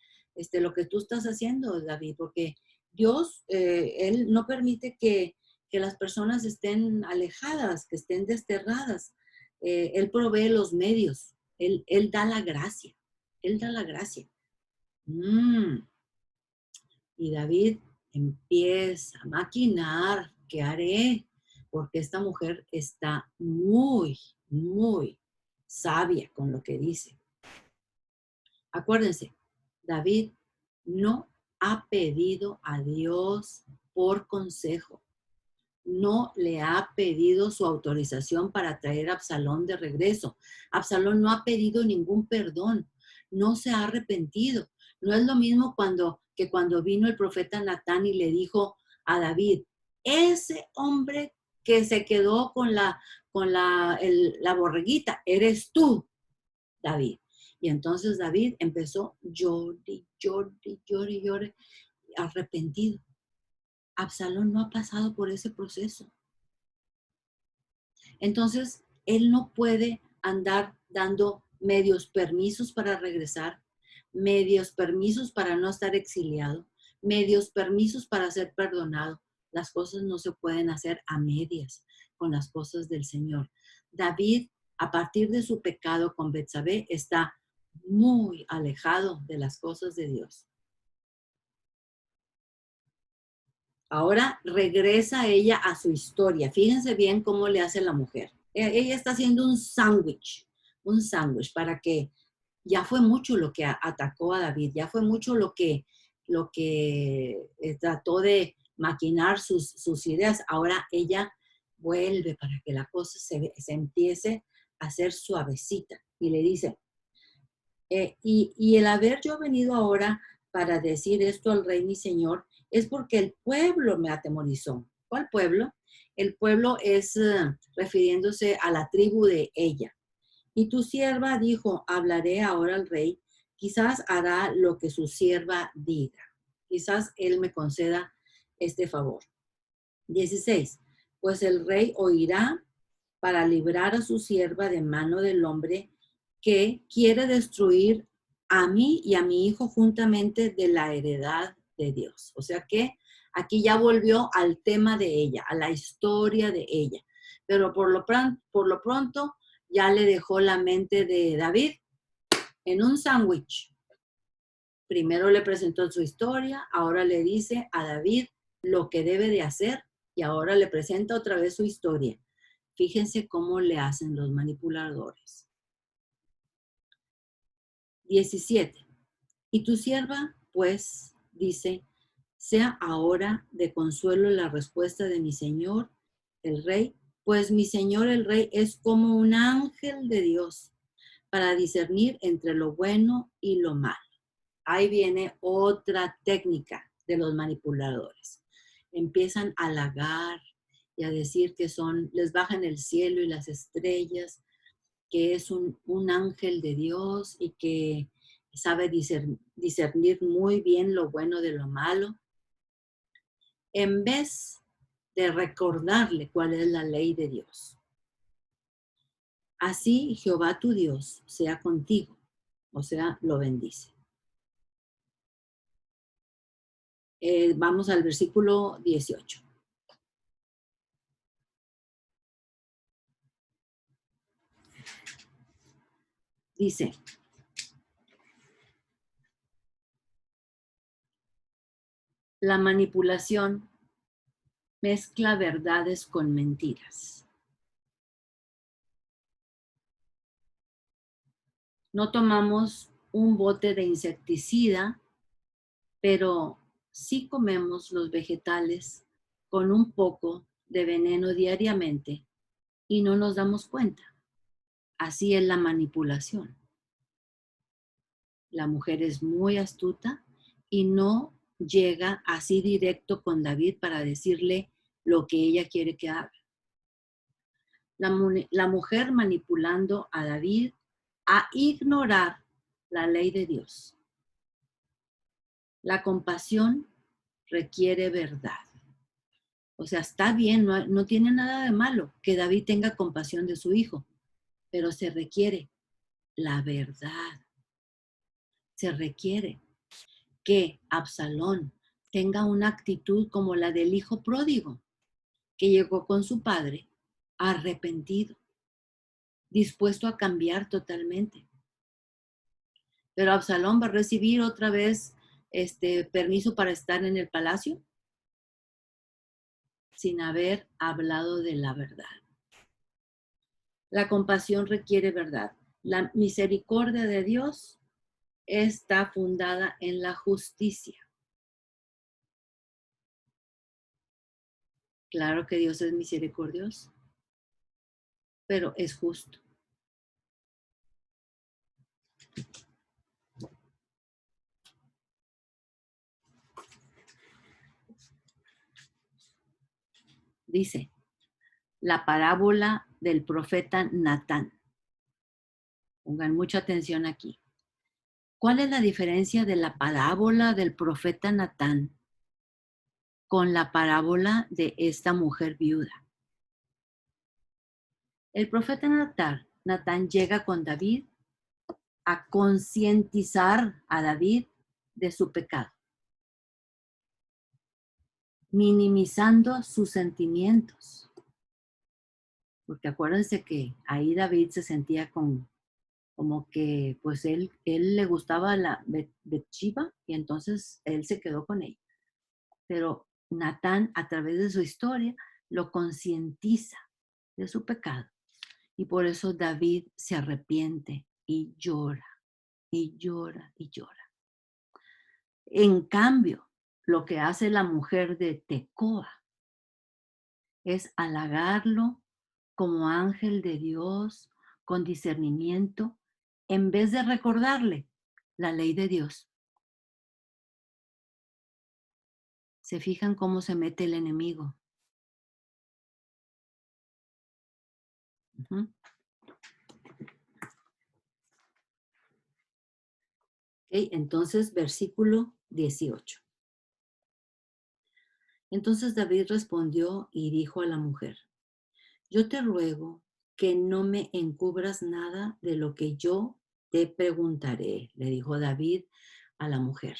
lo que tú estás haciendo, David, porque Dios, Él no permite que las personas estén alejadas, que estén desterradas. Él provee los medios, Él da la gracia, Él da la gracia. Y David empieza a maquinar, ¿qué haré? Porque esta mujer está muy sabia con lo que dice. Acuérdense, David no ha pedido a Dios por consejo. No le ha pedido su autorización para traer a Absalón de regreso. Absalón no ha pedido ningún perdón, no se ha arrepentido. No es lo mismo cuando vino el profeta Natán y le dijo a David, ese hombre que se quedó con la borreguita, eres tú, David. Y entonces David empezó llore, arrepentido. Absalón no ha pasado por ese proceso. Entonces, él no puede andar dando medios permisos para regresar, medios permisos para no estar exiliado, medios permisos para ser perdonado. Las cosas no se pueden hacer a medias con las cosas del Señor. David, a partir de su pecado con Betsabé, está muy alejado de las cosas de Dios. Ahora regresa ella a su historia. Fíjense bien cómo le hace la mujer. Ella está haciendo un sándwich para que ya fue mucho lo que atacó a David, ya fue mucho lo que trató de maquinar sus ideas. Ahora ella vuelve para que la cosa se empiece a hacer suavecita y le dice, y el haber yo venido ahora para decir esto al rey mi señor es porque el pueblo me atemorizó. ¿Cuál pueblo? El pueblo es refiriéndose a la tribu de ella. Y tu sierva dijo, hablaré ahora al rey, quizás hará lo que su sierva diga. Quizás él me conceda este favor. 16. Pues el rey oirá para librar a su sierva de mano del hombre que quiere destruir a mí y a mi hijo juntamente de la heredad de Dios. O sea que Aquí ya volvió al tema de ella, a la historia de ella. Pero por lo pronto ya le dejó la mente de David en un sándwich. Primero le presentó su historia, ahora le dice a David lo que debe de hacer y ahora le presenta otra vez su historia. Fíjense cómo le hacen los manipuladores. 17. Y tu sierva, pues, dice, sea ahora de consuelo la respuesta de mi señor, el rey, pues mi señor el rey es como un ángel de Dios para discernir entre lo bueno y lo malo. Ahí viene otra técnica de los manipuladores. Empiezan a halagar y a decir que les bajan el cielo y las estrellas, que es un ángel de Dios y que sabe discernir muy bien lo bueno de lo malo, en vez de recordarle cuál es la ley de Dios. Así Jehová tu Dios sea contigo, o sea, lo bendice. Vamos al versículo 18. Dice, la manipulación mezcla verdades con mentiras. No tomamos un bote de insecticida, pero sí comemos los vegetales con un poco de veneno diariamente y no nos damos cuenta. Así es la manipulación. La mujer es muy astuta y no llega así directo con David para decirle lo que ella quiere que haga. La mujer manipulando a David a ignorar la ley de Dios. La compasión requiere verdad. O sea, está bien, no tiene nada de malo que David tenga compasión de su hijo, pero se requiere la verdad. Se requiere que Absalón tenga una actitud como la del hijo pródigo, que llegó con su padre arrepentido, dispuesto a cambiar totalmente. Pero Absalón va a recibir otra vez permiso para estar en el palacio sin haber hablado de la verdad. La compasión requiere verdad. La misericordia de Dios está fundada en la justicia. Claro que Dios es misericordioso, pero es justo. Dice, la parábola del profeta Natán. Pongan mucha atención aquí. ¿Cuál es la diferencia de la parábola del profeta Natán con la parábola de esta mujer viuda? El profeta Natán llega con David a concientizar a David de su pecado, minimizando sus sentimientos. Porque acuérdense que ahí David se sentía como que pues él le gustaba la Betshiba y entonces él se quedó con ella. Pero Natán, a través de su historia, lo concientiza de su pecado. Y por eso David se arrepiente y llora, y llora, y llora. En cambio, lo que hace la mujer de Tecoa es halagarlo como ángel de Dios, con discernimiento, en vez de recordarle la ley de Dios. ¿Se fijan cómo se mete el enemigo? Uh-huh. Okay, entonces, versículo 18. Entonces David respondió y dijo a la mujer, yo te ruego que no me encubras nada de lo que yo te preguntaré, le dijo David a la mujer.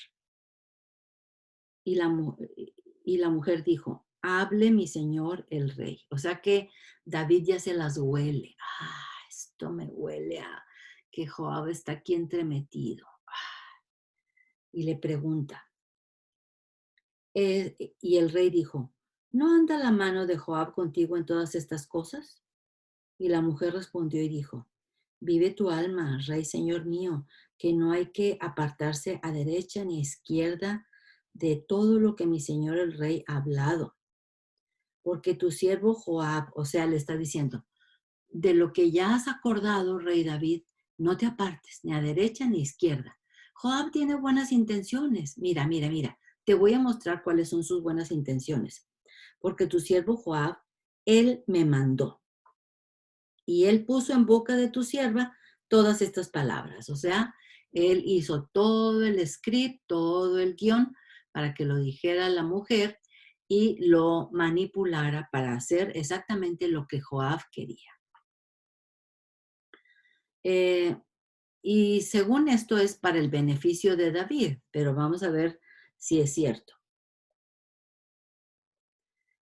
Y la mujer dijo, hable mi señor el rey. O sea que David ya se las huele. Ah, esto me huele a que Joab está aquí entremetido. Y le pregunta. Y el rey dijo, ¿no anda la mano de Joab contigo en todas estas cosas? Y la mujer respondió y dijo, vive tu alma, rey señor mío, que no hay que apartarse a derecha ni a izquierda de todo lo que mi señor el rey ha hablado. Porque tu siervo Joab, o sea, le está diciendo, de lo que ya has acordado, rey David, no te apartes ni a derecha ni a izquierda. Joab tiene buenas intenciones. Mira, mira, mira, te voy a mostrar cuáles son sus buenas intenciones. Porque tu siervo Joab, él me mandó. Y él puso en boca de tu sierva todas estas palabras. O sea, él hizo todo el script, todo el guión para que lo dijera la mujer y lo manipulara para hacer exactamente lo que Joab quería. Eh, y según esto es para el beneficio de David, pero vamos a ver si es cierto.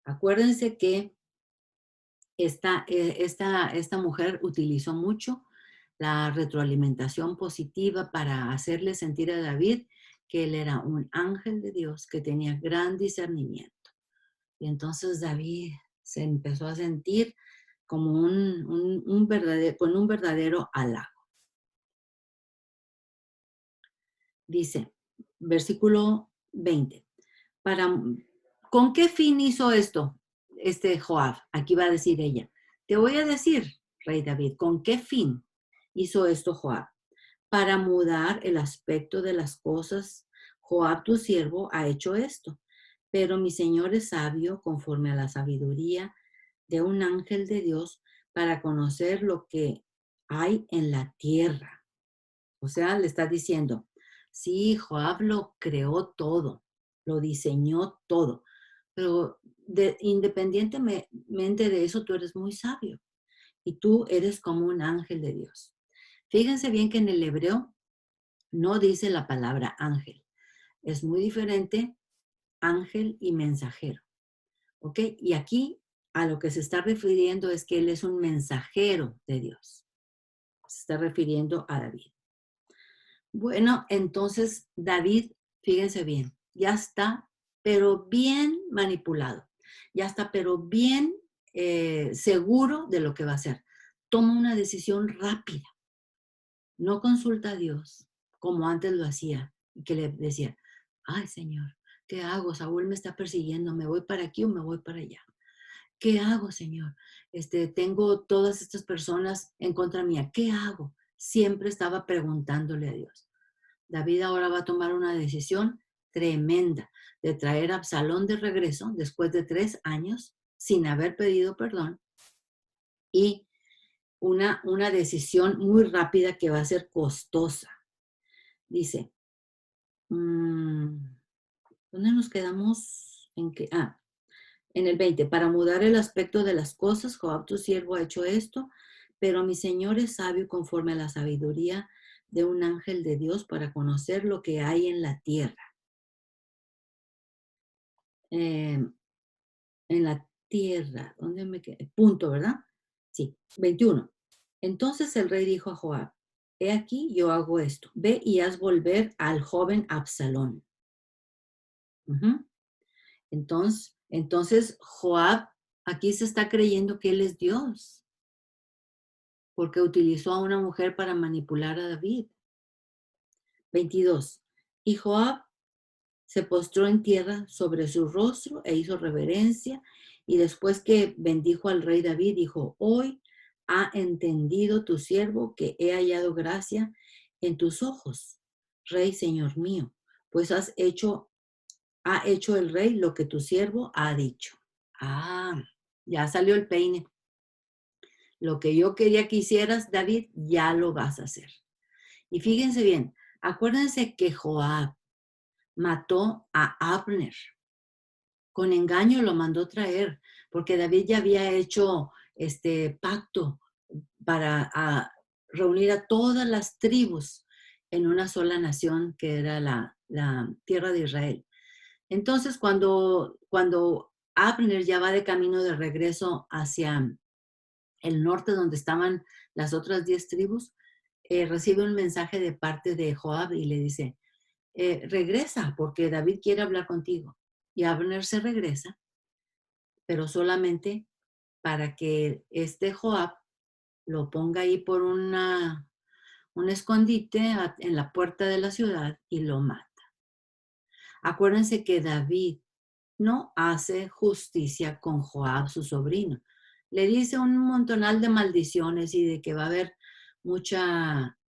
Acuérdense que esta mujer utilizó mucho la retroalimentación positiva para hacerle sentir a David que él era un ángel de Dios que tenía gran discernimiento. Y entonces David se empezó a sentir como con un verdadero halago. Dice, versículo 20, ¿con qué fin hizo esto este Joab? Aquí va a decir ella, te voy a decir, rey David, ¿con qué fin hizo esto Joab? Para mudar el aspecto de las cosas, Joab tu siervo ha hecho esto, pero mi Señor es sabio conforme a la sabiduría de un ángel de Dios para conocer lo que hay en la tierra. O sea, le está diciendo, sí, Joab lo creó todo, lo diseñó todo, pero independientemente de eso, tú eres muy sabio y tú eres como un ángel de Dios. Fíjense bien que en el hebreo no dice la palabra ángel. Es muy diferente ángel y mensajero. ¿Ok? Y aquí a lo que se está refiriendo es que él es un mensajero de Dios. Se está refiriendo a David. Bueno, entonces David, fíjense bien, ya está, pero bien manipulado. Ya está, pero bien seguro de lo que va a hacer. Toma una decisión rápida. No consulta a Dios como antes lo hacía y que le decía, ay Señor, ¿qué hago? Saúl me está persiguiendo, ¿me voy para aquí o me voy para allá? ¿Qué hago, Señor? Tengo todas estas personas en contra mía, ¿qué hago? Siempre estaba preguntándole a Dios. David ahora va a tomar una decisión tremenda de traer a Absalón de regreso después de 3 años sin haber pedido perdón y una decisión muy rápida que va a ser costosa. Dice, ¿dónde nos quedamos? En el 20, para mudar el aspecto de las cosas, Joab tu siervo ha hecho esto, pero mi Señor es sabio conforme a la sabiduría de un ángel de Dios para conocer lo que hay en la tierra. En la tierra, ¿dónde me quedé? Punto, ¿verdad? Sí, 21. Entonces el rey dijo a Joab, he aquí yo hago esto, ve y haz volver al joven Absalón. Entonces Joab aquí se está creyendo que él es Dios, porque utilizó a una mujer para manipular a David. 22. Y Joab se postró en tierra sobre su rostro e hizo reverencia, y después que bendijo al rey David, dijo, hoy ha entendido tu siervo que he hallado gracia en tus ojos, rey señor mío, pues ha hecho el rey lo que tu siervo ha dicho. Ah, ya salió el peine. Lo que yo quería que hicieras, David, ya lo vas a hacer. Y fíjense bien, acuérdense que Joab mató a Abner. Con engaño lo mandó traer, porque David ya había hecho este pacto para reunir a todas las tribus en una sola nación que era la tierra de Israel. Entonces, cuando Abner ya va de camino de regreso hacia el norte, donde estaban las otras 10 tribus, recibe un mensaje de parte de Joab y le dice, regresa, porque David quiere hablar contigo. Y Abner se regresa, pero solamente para que este Joab lo ponga ahí por un escondite en la puerta de la ciudad y lo mata. Acuérdense que David no hace justicia con Joab, su sobrino. Le dice un montonal de maldiciones y de que va a haber mucha,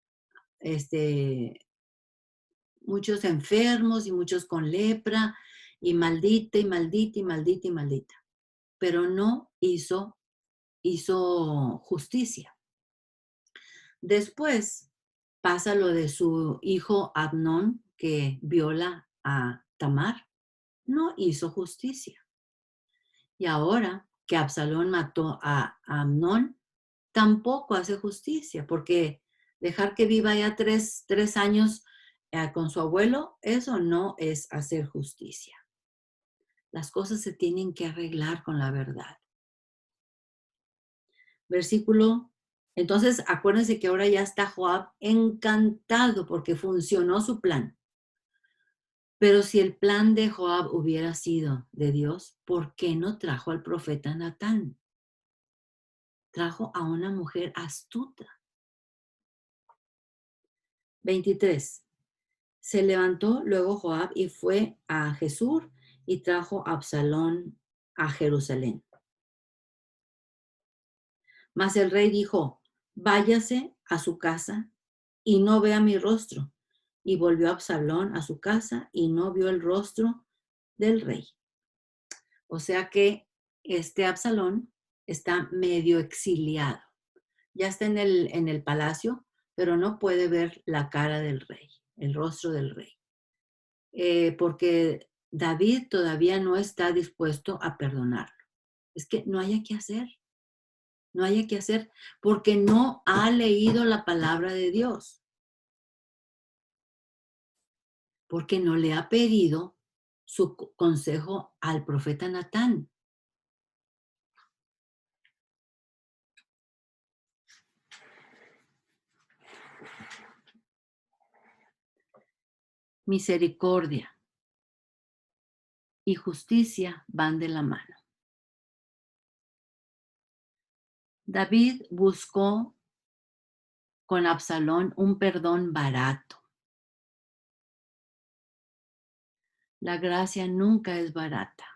muchos enfermos y muchos con lepra y maldita y maldita y maldita y maldita. Pero no hizo justicia. Después pasa lo de su hijo Amnón, que viola a Tamar. No hizo justicia. Y ahora que Absalón mató a Amnón, tampoco hace justicia, porque dejar que viva ya tres años con su abuelo, eso no es hacer justicia. Las cosas se tienen que arreglar con la verdad. Versículo, entonces acuérdense que ahora ya está Joab encantado porque funcionó su plan. Pero si el plan de Joab hubiera sido de Dios, ¿por qué no trajo al profeta Natán? Trajo a una mujer astuta. 23. Se levantó luego Joab y fue a Jesús y trajo a Absalón a Jerusalén. Mas el rey dijo, váyase a su casa y no vea mi rostro. Y volvió Absalón a su casa y no vio el rostro del rey. O sea que este Absalón está medio exiliado. Ya está en el palacio, pero no puede ver la cara del rey, el rostro del rey. Porque David todavía no está dispuesto a perdonarlo. Es que no haya que hacer. No haya que hacer porque no ha leído la palabra de Dios. Porque no le ha pedido su consejo al profeta Natán. Misericordia y justicia van de la mano. David buscó con Absalón un perdón barato. La gracia nunca es barata.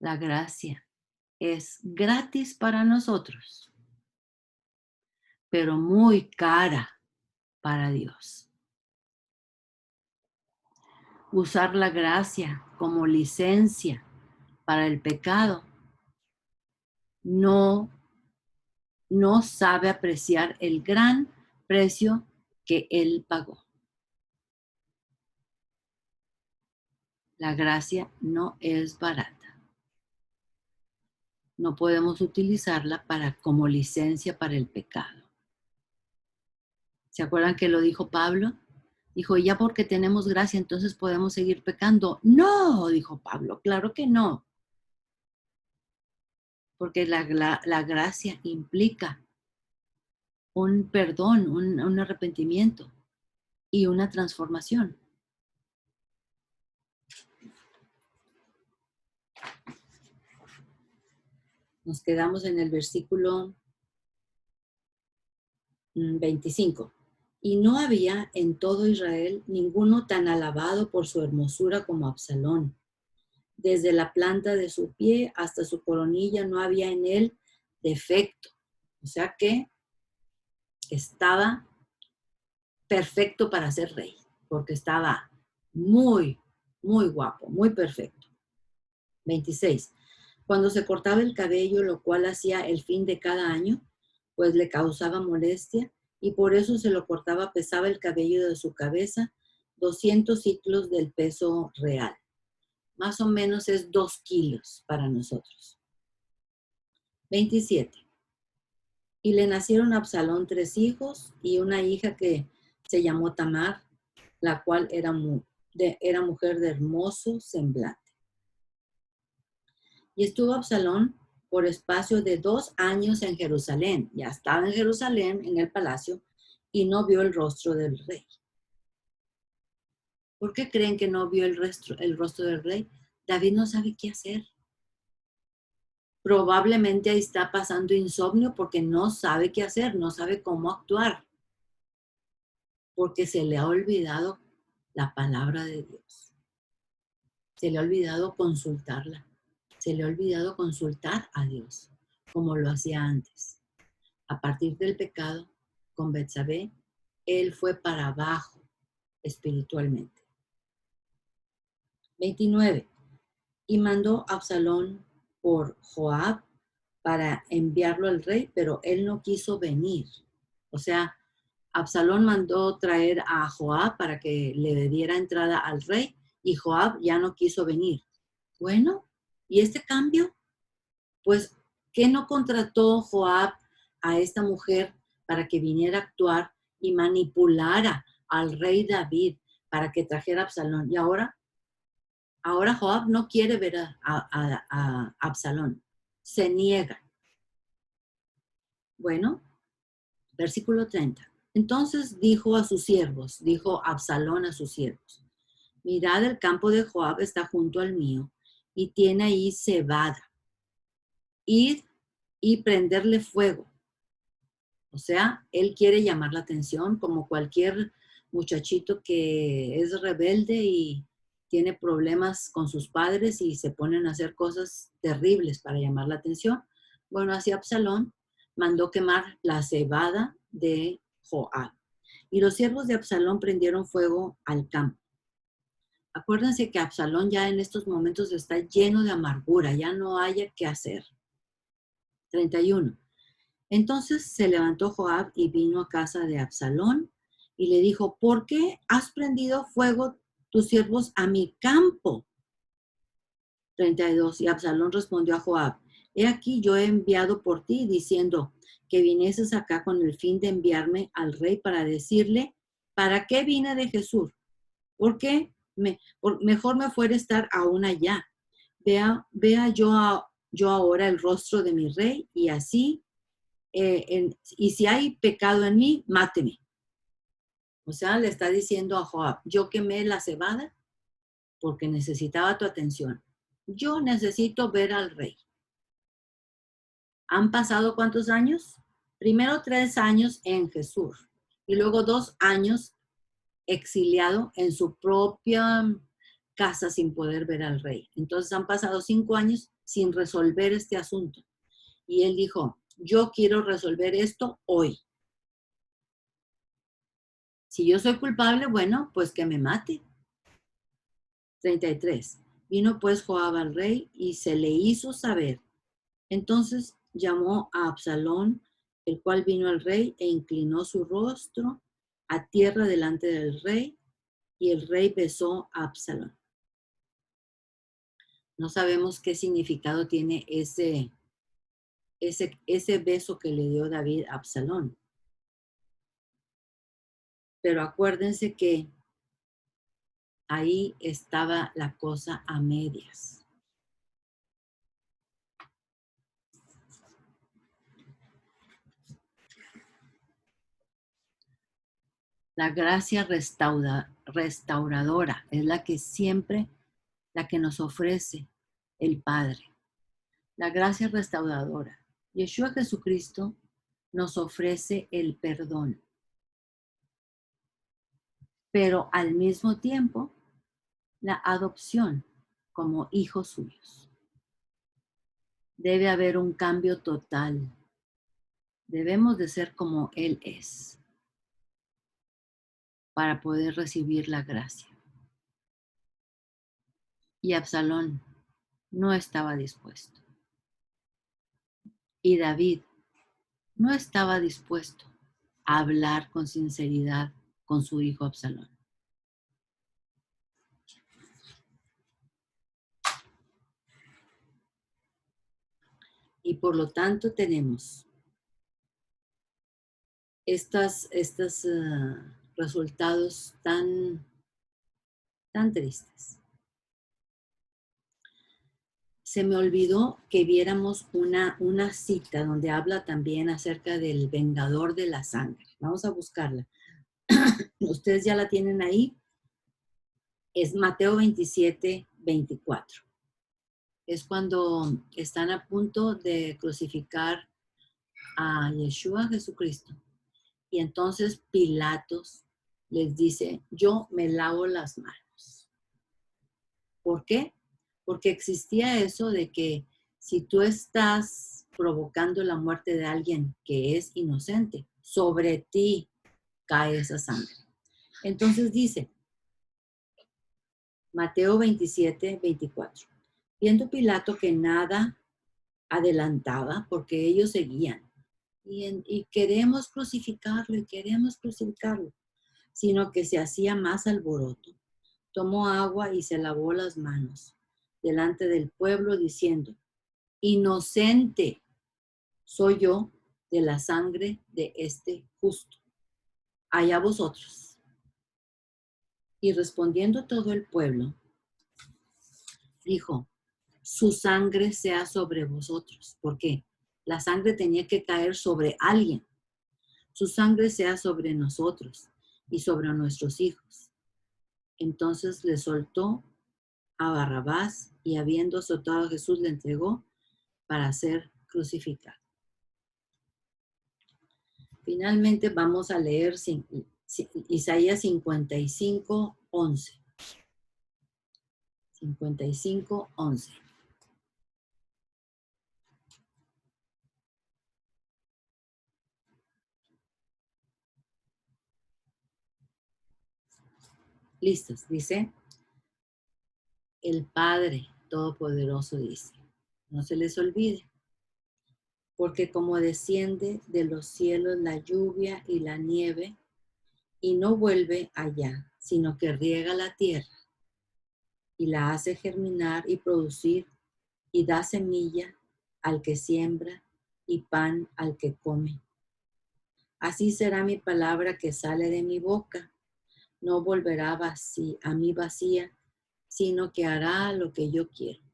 La gracia es gratis para nosotros, pero muy cara para Dios. Usar la gracia como licencia para el pecado no sabe apreciar el gran precio que Él pagó. La gracia no es barata. No podemos utilizarla como licencia para el pecado. ¿Se acuerdan que lo dijo Pablo? Dijo, ya porque tenemos gracia, entonces podemos seguir pecando. No, dijo Pablo, claro que no. Porque la gracia implica un perdón, un arrepentimiento y una transformación. Nos quedamos en el versículo 25. Y no había en todo Israel ninguno tan alabado por su hermosura como Absalón. Desde la planta de su pie hasta su coronilla no había en él defecto. O sea que estaba perfecto para ser rey, porque estaba muy, muy guapo, muy perfecto. 26. Cuando se cortaba el cabello, lo cual hacía el fin de cada año, pues le causaba molestia, y por eso se lo cortaba, pesaba el cabello de su cabeza 200 ciclos del peso real. Más o menos es 2 kilos para nosotros. 27. Y le nacieron a Absalón 3 hijos y una hija que se llamó Tamar, la cual era era mujer de hermoso semblante. Y estuvo Absalón por espacio de 2 años en Jerusalén. Ya estaba en Jerusalén, en el palacio, y no vio el rostro del rey. ¿Por qué creen que no vio el rostro del rey? David no sabe qué hacer. Probablemente ahí está pasando insomnio porque no sabe qué hacer, no sabe cómo actuar, porque se le ha olvidado la palabra de Dios. Se le ha olvidado consultarla. Se le ha olvidado consultar a Dios, como lo hacía antes. A partir del pecado con Betsabé, él fue para abajo espiritualmente. 29. Y mandó a Absalón por Joab para enviarlo al rey, pero él no quiso venir. O sea, Absalón mandó traer a Joab para que le diera entrada al rey y Joab ya no quiso venir. Bueno, ¿y este cambio? Pues, ¿qué no contrató Joab a esta mujer para que viniera a actuar y manipulara al rey David para que trajera a Absalón? Y ahora Joab no quiere ver a Absalón, se niega. Bueno, versículo 30. Entonces dijo Absalón a sus siervos, mirad, el campo de Joab está junto al mío y tiene ahí cebada. Id y prenderle fuego. O sea, él quiere llamar la atención como cualquier muchachito que es rebelde y tiene problemas con sus padres y se ponen a hacer cosas terribles para llamar la atención. Bueno, así Absalón mandó quemar la cebada de Joab. Y los siervos de Absalón prendieron fuego al campo. Acuérdense que Absalón ya en estos momentos está lleno de amargura, ya no haya qué hacer. 31. Entonces se levantó Joab y vino a casa de Absalón y le dijo, ¿por qué has prendido fuego tus siervos a mi campo? 32. Y Absalón respondió a Joab, he aquí yo he enviado por ti diciendo que vinieses acá con el fin de enviarme al rey para decirle, ¿para qué vine de Jesús? ¿Por qué? Mejor me fuera estar aún allá. Vea yo ahora el rostro de mi rey y así y si hay pecado en mí, máteme. O sea, le está diciendo a Joab, yo quemé la cebada porque necesitaba tu atención. Yo necesito ver al rey. ¿Han pasado cuántos años? Primero 3 años en Jesús y luego 2 años exiliado en su propia casa sin poder ver al rey. Entonces han pasado 5 años sin resolver este asunto. Y él dijo, yo quiero resolver esto hoy. Si yo soy culpable, bueno, pues que me mate. 33. Vino pues Joab al rey y se le hizo saber. Entonces llamó a Absalón, el cual vino al rey e inclinó su rostro a tierra delante del rey, y el rey besó a Absalón. No sabemos qué significado tiene ese beso que le dio David a Absalón. Pero acuérdense que ahí estaba la cosa a medias. La gracia restauradora es la que siempre, la que nos ofrece el Padre. La gracia restauradora. Yeshua Jesucristo nos ofrece el perdón, pero al mismo tiempo la adopción como hijos suyos. Debe haber un cambio total. Debemos de ser como Él es para poder recibir la gracia. Y Absalón no estaba dispuesto. Y David no estaba dispuesto a hablar con sinceridad con su hijo Absalón. Y por lo tanto tenemos estos resultados tan tan tristes. Se me olvidó que viéramos una cita donde habla también acerca del vengador de la sangre. Vamos a buscarla. Ustedes ya la tienen ahí. Es Mateo 27, 24. Es cuando están a punto de crucificar a Yeshua Jesucristo. Y entonces Pilatos les dice, yo me lavo las manos. ¿Por qué? Porque existía eso de que si tú estás provocando la muerte de alguien que es inocente, sobre ti cae esa sangre. Entonces dice, Mateo 27, 24. Viendo Pilato que nada adelantaba, porque ellos seguían, y queremos crucificarlo, sino que se hacía más alboroto. Tomó agua y se lavó las manos delante del pueblo, diciendo, inocente soy yo de la sangre de este justo. Allá vosotros. Y respondiendo todo el pueblo, dijo, su sangre sea sobre vosotros. ¿Por qué? La sangre tenía que caer sobre alguien. Su sangre sea sobre nosotros y sobre nuestros hijos. Entonces le soltó a Barrabás y habiendo azotado a Jesús le entregó para ser crucificado. Finalmente vamos a leer Isaías 55, 11. 55, 11. Listos, dice, el Padre Todopoderoso dice, no se les olvide, porque como desciende de los cielos la lluvia y la nieve, y no vuelve allá, sino que riega la tierra y la hace germinar y producir, y da semilla al que siembra y pan al que come. Así será mi palabra que sale de mi boca. No volverá a mí vacía, sino que hará lo que yo quiero,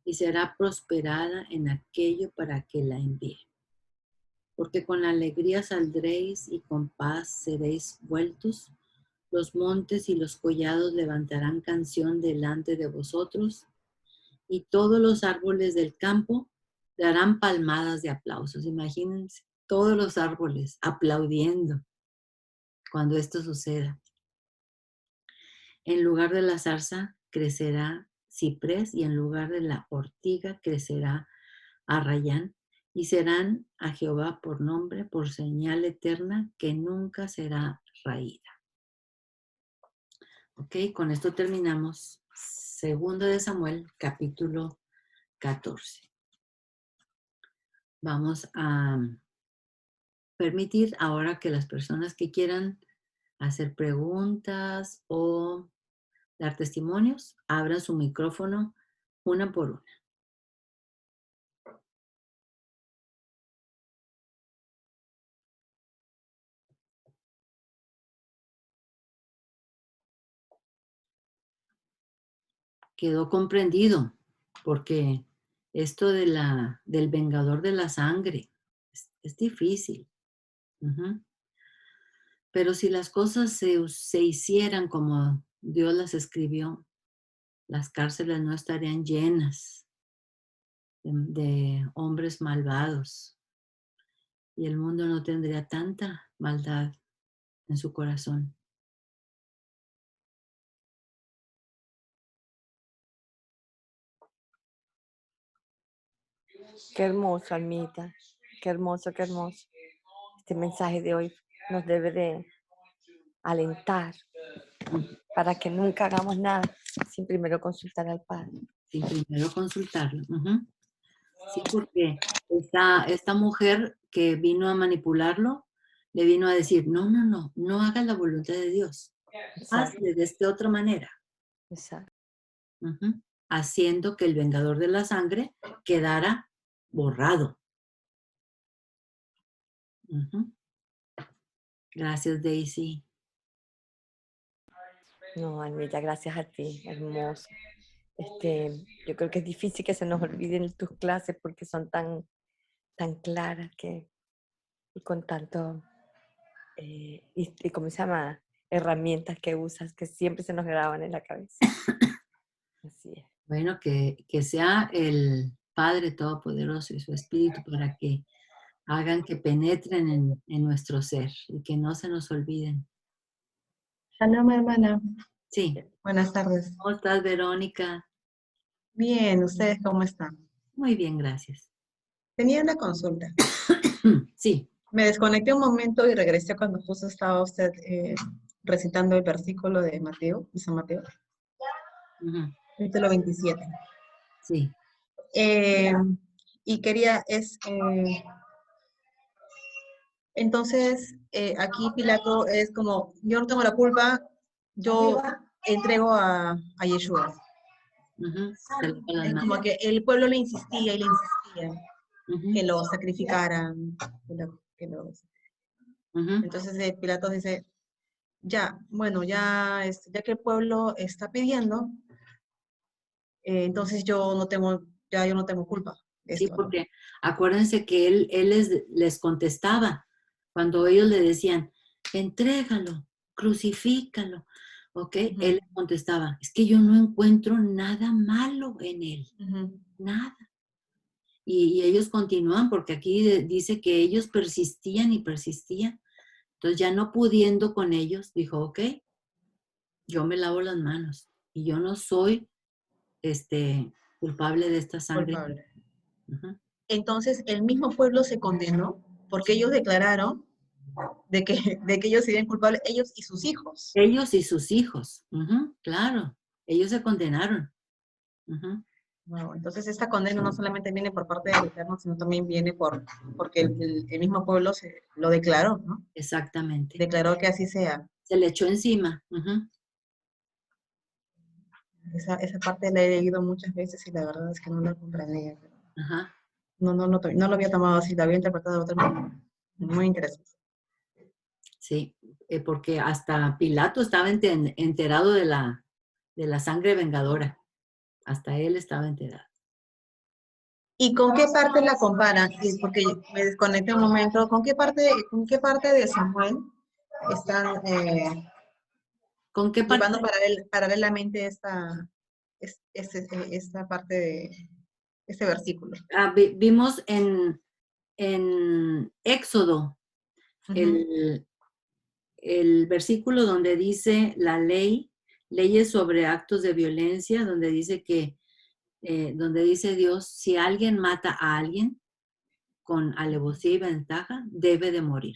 y será prosperada en aquello para que la envíe. Porque con alegría saldréis y con paz seréis vueltos. Los montes y los collados levantarán canción delante de vosotros, y todos los árboles del campo darán palmadas de aplausos. Imagínense, todos los árboles aplaudiendo cuando esto suceda. En lugar de la zarza crecerá ciprés, y en lugar de la ortiga crecerá arrayán, y serán a Jehová por nombre, por señal eterna que nunca será raída. Ok, con esto terminamos. Segundo de Samuel, capítulo 14. Vamos a permitir ahora que las personas que quieran hacer preguntas o dar testimonios abran su micrófono una por una. Quedó comprendido, porque esto del vengador de la sangre es difícil. Uh-huh. Pero si las cosas se hicieran como Dios las escribió, las cárceles no estarían llenas de hombres malvados y el mundo no tendría tanta maldad en su corazón. Qué hermoso, Almita. Qué hermoso, qué hermoso. Este mensaje de hoy nos debe de alentar para que nunca hagamos nada sin primero consultar al Padre. Sin primero consultarlo. Uh-huh. Sí, porque esta mujer que vino a manipularlo, le vino a decir, no hagas la voluntad de Dios. Exacto. Hazle de esta otra manera. Exacto. Uh-huh. Haciendo que el vengador de la sangre quedara borrado. Uh-huh. Gracias, Daisy. No, Almita, gracias a ti, hermoso. Yo creo que es difícil que se nos olviden tus clases porque son tan claras y con tanto, y ¿cómo se llama? Herramientas que usas que siempre se nos graban en la cabeza. Así es. Bueno, que sea el Padre Todopoderoso y su Espíritu para que hagan que penetren en nuestro ser y que no se nos olviden. Shalom, hermana. Sí. Buenas tardes. ¿Cómo estás, Verónica? Bien, ¿ustedes cómo están? Muy bien, gracias. Tenía una consulta. Sí. Me desconecté un momento y regresé cuando justo estaba usted recitando el versículo de Mateo, de San Mateo, capítulo 27. Sí. Y quería, entonces, aquí Pilato es como, yo no tengo la culpa, yo entrego a Yeshua. Es como que el pueblo le insistía y le insistía que lo sacrificaran. Entonces Pilato dice, ya, bueno, ya que el pueblo está pidiendo, entonces yo no tengo culpa de Sí, esto, ¿no? porque acuérdense que él les contestaba cuando ellos le decían, entrégalo, crucifícalo, ¿ok? Él les contestaba, es que yo no encuentro nada malo en él, nada. Y ellos continúan porque aquí dice que ellos persistían y persistían. Entonces ya no pudiendo con ellos, dijo, ok, yo me lavo las manos y yo no soy culpable de esta sangre. Culpable. Entonces el mismo pueblo se condenó porque ellos declararon de que ellos serían culpables, ellos y sus hijos. Ellos y sus hijos, claro, ellos se condenaron. Wow, entonces esta condena no solamente viene por parte del Eterno, sino también viene porque el mismo pueblo lo declaró, ¿no? Exactamente. Declaró que así sea. Se le echó encima. Esa parte la he leído muchas veces y la verdad es que no la comprendía. Ajá. No lo había tomado así, la había interpretado de otra manera. Muy interesante. Sí, porque hasta Pilato estaba enterado de la sangre vengadora. Hasta él estaba enterado. ¿Y con qué parte la comparan? Sí, porque me desconecté un momento. ¿Con qué parte de Samuel están ¿Con qué parte? llevando paralelamente esta parte de este versículo? Vimos en Éxodo el versículo donde dice la leyes sobre actos de violencia, donde dice donde dice Dios, si alguien mata a alguien con alevosía y ventaja, debe de morir.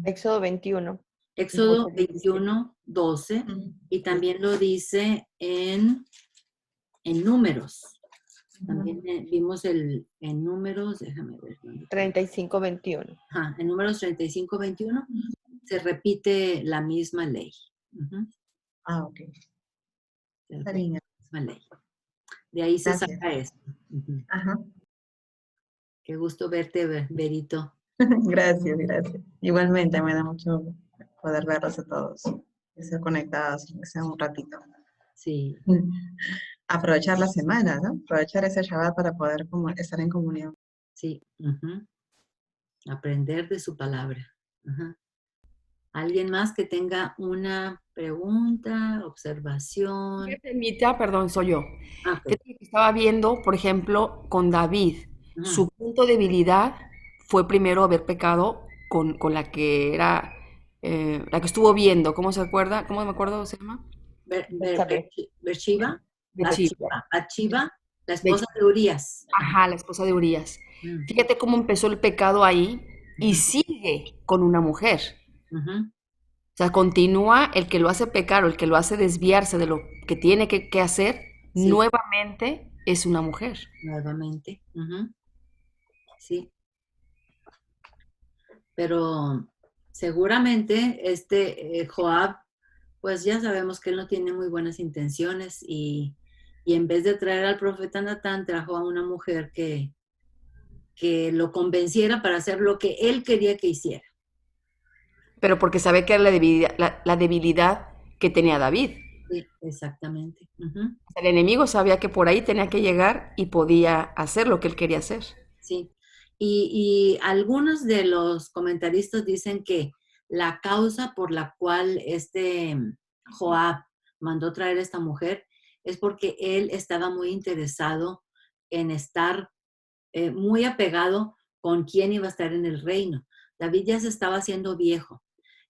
Éxodo 21. Éxodo 21, 12, y también lo dice en Números. También vimos en Números, déjame ver. 35, 21. Ajá, en Números 35, 21 se repite la misma ley. Ok. La misma ley. De ahí se saca esto. Ajá. Qué gusto verte, Berito. Gracias. Igualmente me da mucho poder verlos a todos, estar conectados, que sea un ratito. Sí. Aprovechar la semana, ¿no? Aprovechar ese Shabbat para poder estar en comunión. Sí. Aprender de su palabra. ¿Alguien más que tenga una pregunta, observación? Perdón, soy yo. Okay. Estaba viendo, por ejemplo, con David, su punto de debilidad fue primero haber pecado con la que era, la que estuvo viendo, ¿cómo se acuerda? ¿Cómo me acuerdo se llama? Bathsheba. Bathsheba, la esposa de Urías. Ajá, la esposa de Urías. Fíjate cómo empezó el pecado ahí y sigue con una mujer. O sea, continúa el que lo hace pecar o el que lo hace desviarse de lo que tiene que hacer, nuevamente es una mujer. Nuevamente. Sí. Pero seguramente Joab, pues ya sabemos que él no tiene muy buenas intenciones y en vez de traer al profeta Natán, trajo a una mujer que lo convenciera para hacer lo que él quería que hiciera. Pero porque sabe que era la debilidad que tenía David. Sí, exactamente. El enemigo sabía que por ahí tenía que llegar y podía hacer lo que él quería hacer. Sí. Y algunos de los comentaristas dicen que la causa por la cual Joab mandó traer a esta mujer es porque él estaba muy interesado en estar muy apegado con quién iba a estar en el reino. David ya se estaba haciendo viejo.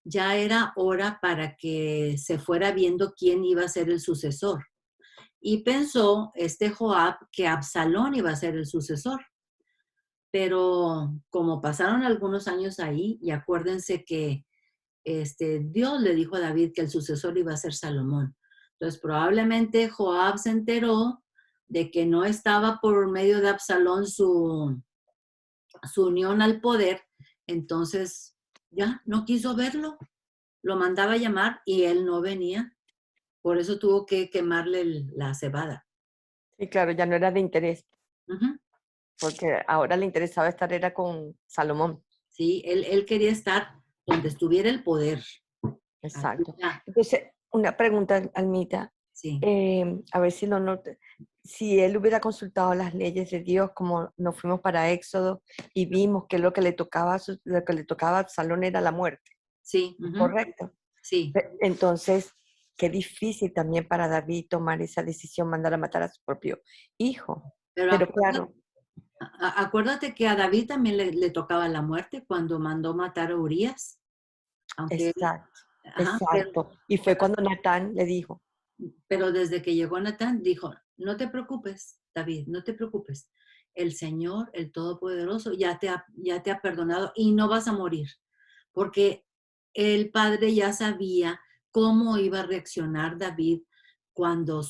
Ya era hora para que se fuera viendo quién iba a ser el sucesor. Y pensó Joab que Absalón iba a ser el sucesor. Pero como pasaron algunos años ahí, y acuérdense que Dios le dijo a David que el sucesor iba a ser Salomón. Entonces probablemente Joab se enteró de que no estaba por medio de Absalón su unión al poder, entonces ya no quiso verlo, lo mandaba a llamar y él no venía, por eso tuvo que quemarle la cebada. Sí, claro, ya no era de interés, Uh-huh. porque ahora le interesaba estar era con Salomón. Sí, él quería estar donde estuviera el poder. Exacto. Entonces, una pregunta, Almita. Sí. A ver si si él hubiera consultado las leyes de Dios, como nos fuimos para Éxodo y vimos que lo que le tocaba a Absalón era la muerte. Sí. Uh-huh. Correcto. Sí. Entonces, qué difícil también para David tomar esa decisión, mandar a matar a su propio hijo. Pero claro. Acuérdate que a David también le tocaba la muerte cuando mandó matar a Urías. Exacto. Exacto. Y fue cuando Natán le dijo. Pero desde que llegó Natán, dijo, no te preocupes, David, no te preocupes. El Señor, el Todopoderoso, ya te ha perdonado y no vas a morir. Porque el padre ya sabía cómo iba a reaccionar David cuando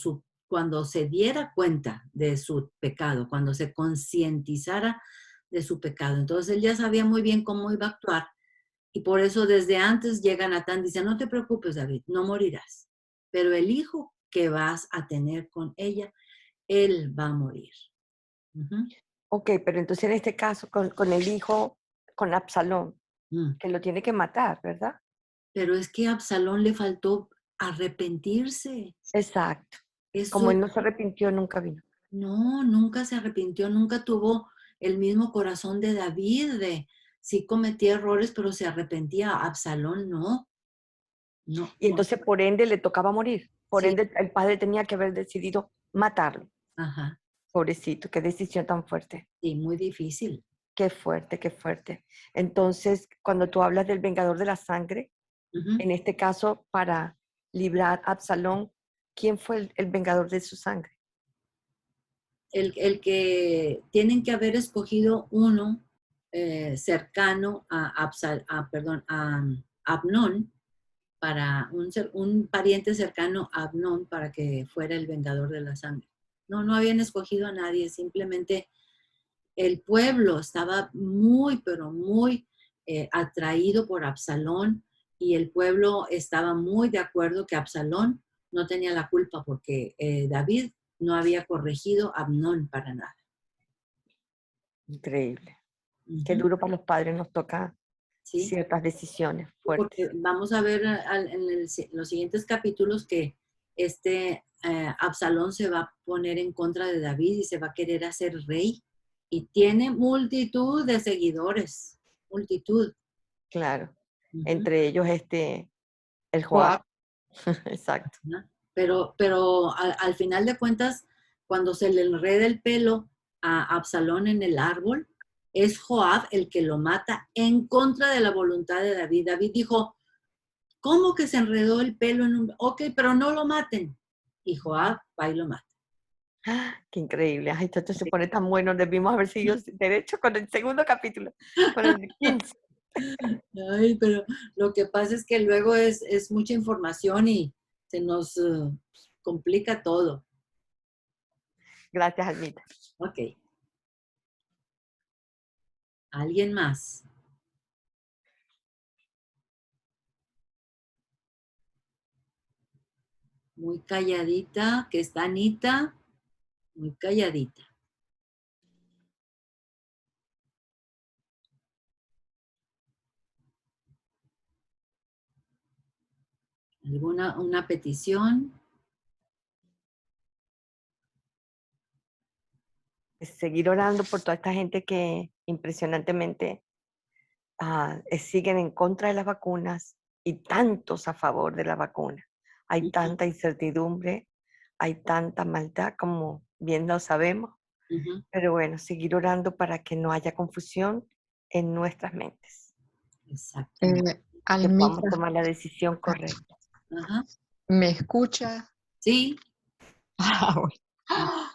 se diera cuenta de su pecado, cuando se concientizara de su pecado. Entonces él ya sabía muy bien cómo iba a actuar. Y por eso desde antes llega Natán, dice, no te preocupes, David, no morirás. Pero el hijo que vas a tener con ella, él va a morir. Uh-huh. Ok, pero entonces en este caso con el hijo, con Absalón, que lo tiene que matar, ¿verdad? Pero es que a Absalón le faltó arrepentirse. Exacto. Eso, Como él no se arrepintió, nunca vino. no, nunca se arrepintió, nunca tuvo el mismo corazón de David, de sí cometía errores, pero se arrepentía. Absalón no. No. Y entonces por ende le tocaba morir. Por Sí. ende el padre tenía que haber decidido matarlo. Ajá. Pobrecito, qué decisión tan fuerte. Sí, muy difícil. Qué fuerte, qué fuerte. Entonces, cuando tú hablas del vengador de la sangre, Uh-huh. en este caso, para librar a Absalón, ¿quién fue el vengador de su sangre? El que tienen que haber escogido uno cercano a Abnón, para un pariente cercano a Abnón para que fuera el vengador de la sangre. No habían escogido a nadie, simplemente el pueblo estaba muy, pero muy atraído por Absalón y el pueblo estaba muy de acuerdo que Absalón no tenía la culpa porque David no había corregido a Abnón para nada. Increíble. Uh-huh. Qué duro para los padres nos toca ciertas decisiones fuertes. Porque vamos a ver en los siguientes capítulos que Absalón se va a poner en contra de David y se va a querer hacer rey y tiene multitud de seguidores, multitud. Claro. Uh-huh. Entre ellos el Joab. Exacto. Pero al final de cuentas, cuando se le enreda el pelo a Absalón en el árbol, es Joab el que lo mata en contra de la voluntad de David. David dijo, ¿cómo que se enredó el pelo en un... Ok, pero no lo maten. Y Joab va y lo mata. Qué increíble. Ay, esto se pone tan bueno. Debimos haber seguido derecho con el segundo capítulo, con el 15. Ay, pero lo que pasa es que luego es mucha información y se nos complica todo. Gracias, Almita. Ok. ¿Alguien más? Muy calladita, que está Anita, muy calladita. una petición? Seguir orando por toda esta gente que impresionantemente siguen en contra de las vacunas y tantos a favor de la vacuna. Hay tanta incertidumbre, hay tanta maldad, como bien lo sabemos. Pero bueno, seguir orando para que no haya confusión en nuestras mentes. Exacto. Que podamos tomar la decisión correcta. ¿Me escucha? Sí. Bueno.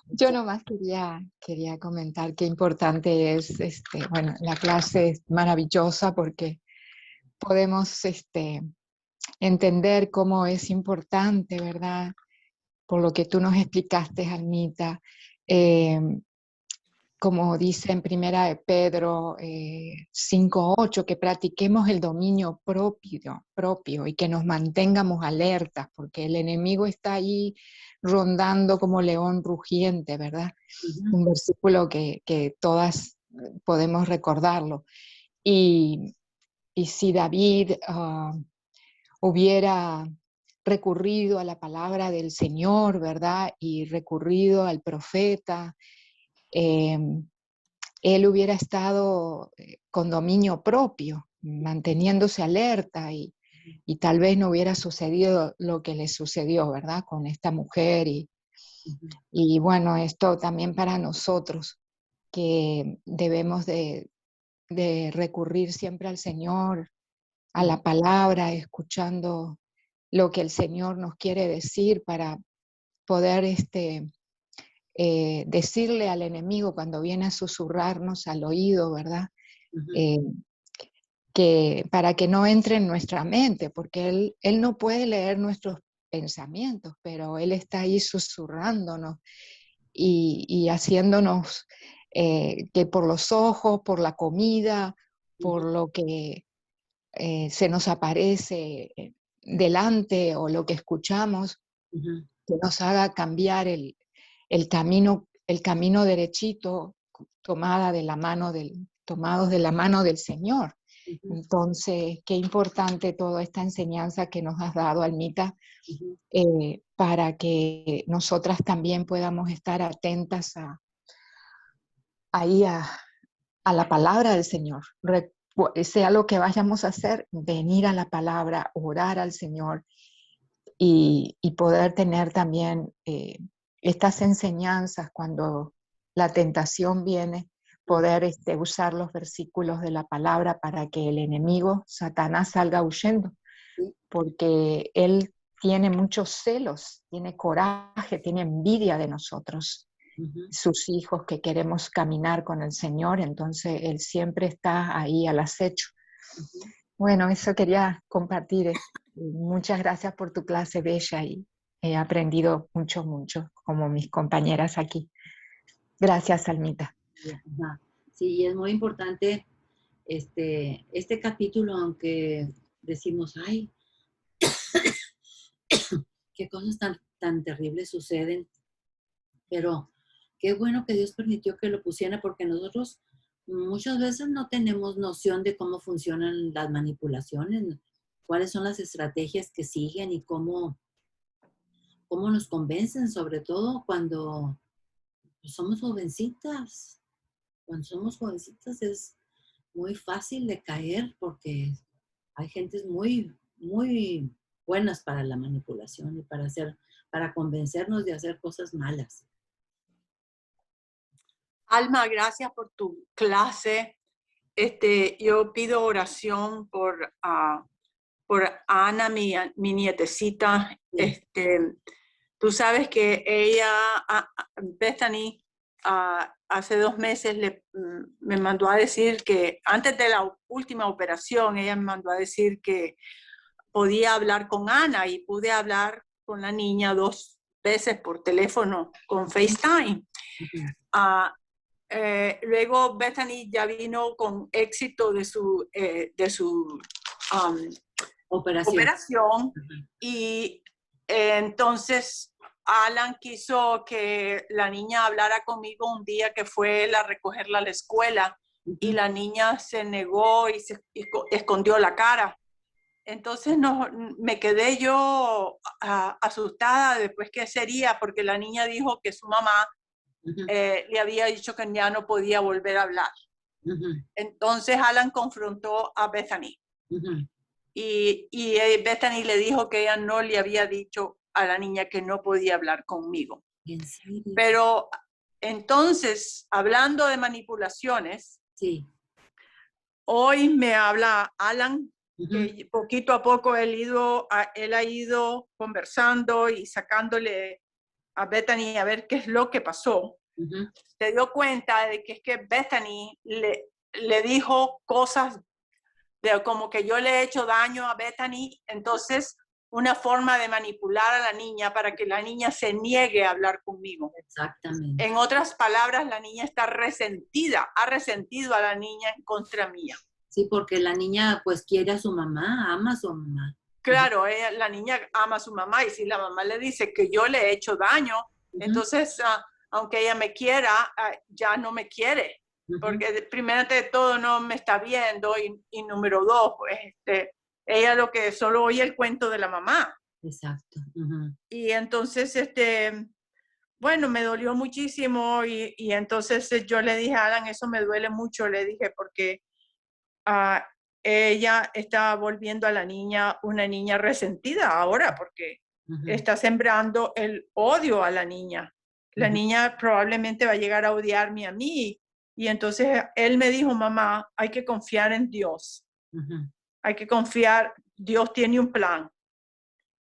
Yo nomás quería comentar qué importante es, bueno, la clase es maravillosa porque podemos entender cómo es importante, ¿verdad? Por lo que tú nos explicaste, Almita, como dice en primera de Pedro 5:8, que practiquemos el dominio propio y que nos mantengamos alertas, porque el enemigo está ahí rondando como león rugiente, ¿verdad? Un versículo que todas podemos recordarlo. Y si David hubiera recurrido a la palabra del Señor, ¿verdad? Y recurrido al profeta, él hubiera estado con dominio propio, manteniéndose alerta y tal vez no hubiera sucedido lo que le sucedió, ¿verdad? Con esta mujer y bueno, esto también para nosotros, que debemos de recurrir siempre al Señor, a la palabra, escuchando lo que el Señor nos quiere decir para poder decirle al enemigo cuando viene a susurrarnos al oído, ¿verdad? Que para que no entre en nuestra mente, porque él no puede leer nuestros pensamientos, pero Él está ahí susurrándonos y haciéndonos que por los ojos, por la comida, por lo que se nos aparece delante o lo que escuchamos, que nos haga cambiar el camino derechito tomados de la mano del Señor. Entonces, qué importante toda esta enseñanza que nos has dado, Almita, para que nosotras también podamos estar atentas a la palabra del Señor. Sea lo que vayamos a hacer, venir a la palabra, orar al Señor y poder tener también estas enseñanzas cuando la tentación viene, poder usar los versículos de la palabra para que el enemigo, Satanás, salga huyendo, porque él tiene muchos celos, tiene coraje, tiene envidia de nosotros, sus hijos que queremos caminar con el Señor, entonces él siempre está ahí al acecho. Bueno, eso quería compartir. Muchas gracias por tu clase bella y he aprendido mucho, como mis compañeras aquí. Gracias, Almita. Sí, es muy importante este capítulo, aunque decimos, ay, qué cosas tan terribles suceden, pero qué bueno que Dios permitió que lo pusiera, porque nosotros muchas veces no tenemos noción de cómo funcionan las manipulaciones, cuáles son las estrategias que siguen y cómo nos convencen, sobre todo cuando somos jovencitas. Cuando somos jovencitas es muy fácil de caer porque hay gentes muy, muy buenas para la manipulación y para convencernos de hacer cosas malas. Alma, gracias por tu clase. Yo pido oración por Ana, mi nietecita. Sí. Tú sabes que ella, Bethany, hace 2 meses me mandó a decir que antes de la última operación, ella me mandó a decir que podía hablar con Ana y pude hablar con la niña 2 veces por teléfono con FaceTime. Luego Bethany ya vino con éxito de su operación. Y entonces Alan quiso que la niña hablara conmigo un día que fue a recogerla a la escuela y la niña se negó y escondió la cara. entonces me quedé yo asustada después qué sería, porque la niña dijo que su mamá le había dicho que ya no podía volver a hablar. Entonces Alan confrontó a Bethany. Y Bethany le dijo que ella no le había dicho a la niña que no podía hablar conmigo. ¿En serio? Pero entonces, hablando de manipulaciones, sí. Hoy me habla Alan, que poquito a poco él ha ido conversando y sacándole a Bethany a ver qué es lo que pasó. Se dio cuenta de que es que Bethany le dijo cosas de como que yo le he hecho daño a Bethany, entonces una forma de manipular a la niña para que la niña se niegue a hablar conmigo. Exactamente. En otras palabras, la niña está resentida, ha resentido a la niña en contra mía. Sí, porque la niña pues quiere a su mamá, ama a su mamá. Claro, la niña ama a su mamá y si la mamá le dice que yo le he hecho daño, entonces aunque ella me quiera, ya no me quiere. Porque primero de todo no me está viendo y número dos, pues ella lo que solo oye el cuento de la mamá. Exacto. Y entonces, bueno, me dolió muchísimo y entonces yo le dije a Alan, eso me duele mucho, le dije, porque ella está volviendo a la niña una niña resentida ahora, porque está sembrando el odio a la niña. La niña probablemente va a llegar a odiarme a mí. Y entonces él me dijo, mamá, hay que confiar en Dios. Hay que confiar, Dios tiene un plan.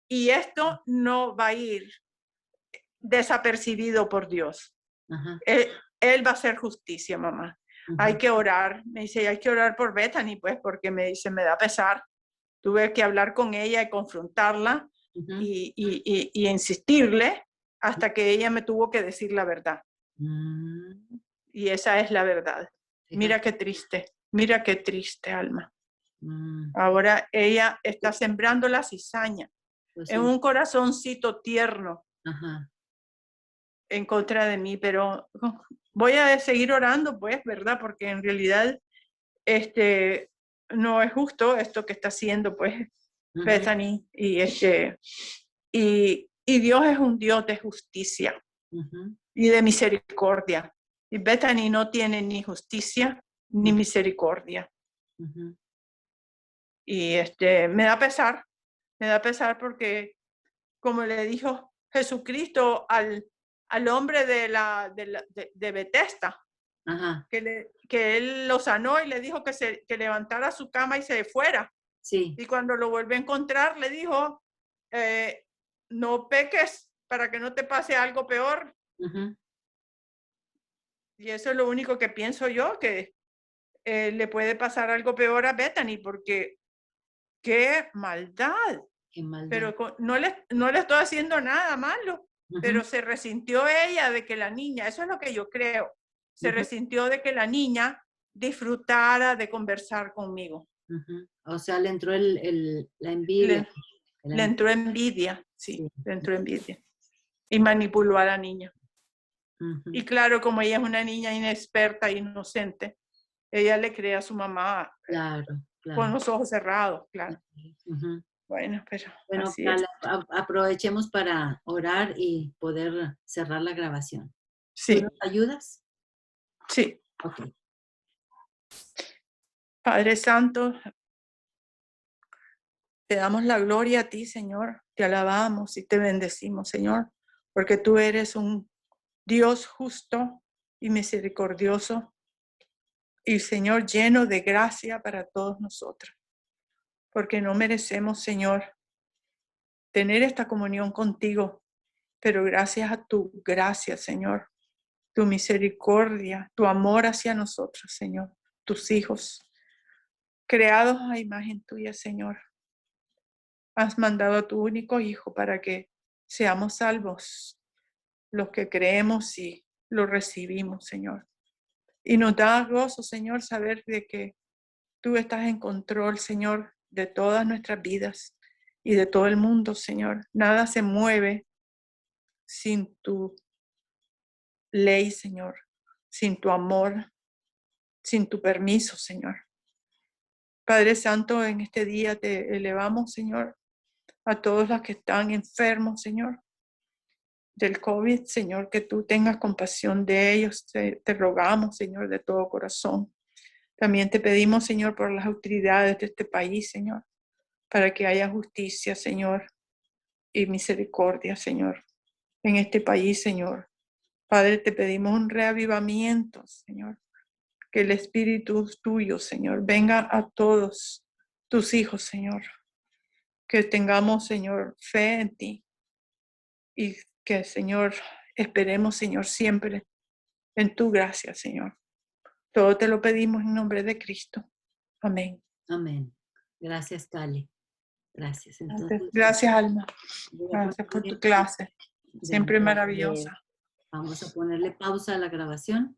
Y esto no va a ir desapercibido por Dios. Él va a hacer justicia, mamá. Hay que orar. Me dice, hay que orar por Bethany, pues, porque me dice, me da pesar. Tuve que hablar con ella y confrontarla y insistirle hasta que ella me tuvo que decir la verdad. Y esa es la verdad. Mira qué triste, Alma. Ahora ella está sembrando la cizaña pues en un corazoncito tierno en contra de mí, pero voy a seguir orando, pues, ¿verdad? Porque en realidad no es justo esto que está haciendo, pues, Bethany. Y Dios es un Dios de justicia y de misericordia. Y Bethany no tiene ni justicia ni misericordia. Y me da pesar porque, como le dijo Jesucristo al hombre de Bethesda, que él lo sanó y le dijo que levantara su cama y se fuera. Sí. Y cuando lo vuelve a encontrar, le dijo, no peques para que no te pase algo peor. Y eso es lo único que pienso yo, que le puede pasar algo peor a Bethany, porque qué maldad. Qué maldad. Pero no le estoy haciendo nada malo, pero se resintió ella de que la niña, eso es lo que yo creo, se resintió de que la niña disfrutara de conversar conmigo. O sea, le entró la envidia. Le entró envidia, sí, le entró envidia. Y manipuló a la niña. Y claro, como ella es una niña inexperta e inocente, ella le cree a su mamá con los ojos cerrados, claro. Bueno, pero así es. Aprovechemos para orar y poder cerrar la grabación. Sí. ¿Tú nos ayudas? Sí. Ok. Padre Santo, te damos la gloria a ti, Señor. Te alabamos y te bendecimos, Señor, porque tú eres un Dios justo y misericordioso y, Señor, lleno de gracia para todos nosotros. Porque no merecemos, Señor, tener esta comunión contigo, pero gracias a tu gracia, Señor, tu misericordia, tu amor hacia nosotros, Señor, tus hijos, creados a imagen tuya, Señor. Has mandado a tu único Hijo para que seamos salvos, los que creemos y lo recibimos, Señor. Y nos da gozo, Señor, saber de que tú estás en control, Señor, de todas nuestras vidas y de todo el mundo, Señor. Nada se mueve sin tu ley, Señor, sin tu amor, sin tu permiso, Señor. Padre Santo, en este día te elevamos, Señor, a todos los que están enfermos, Señor, del COVID, Señor, que tú tengas compasión de ellos. Te rogamos, Señor, de todo corazón. También te pedimos, Señor, por las autoridades de este país, Señor, para que haya justicia, Señor, y misericordia, Señor, en este país, Señor. Padre, te pedimos un reavivamiento, Señor, que el Espíritu tuyo, Señor, venga a todos tus hijos, Señor, que tengamos, Señor, fe en ti y que, Señor, esperemos, Señor, siempre en tu gracia, Señor. Todo te lo pedimos en nombre de Cristo. Amén. Amén. Gracias, Cali. Gracias. Entonces, gracias, Alma. Gracias por tu clase. Siempre maravillosa. Vamos a ponerle pausa a la grabación.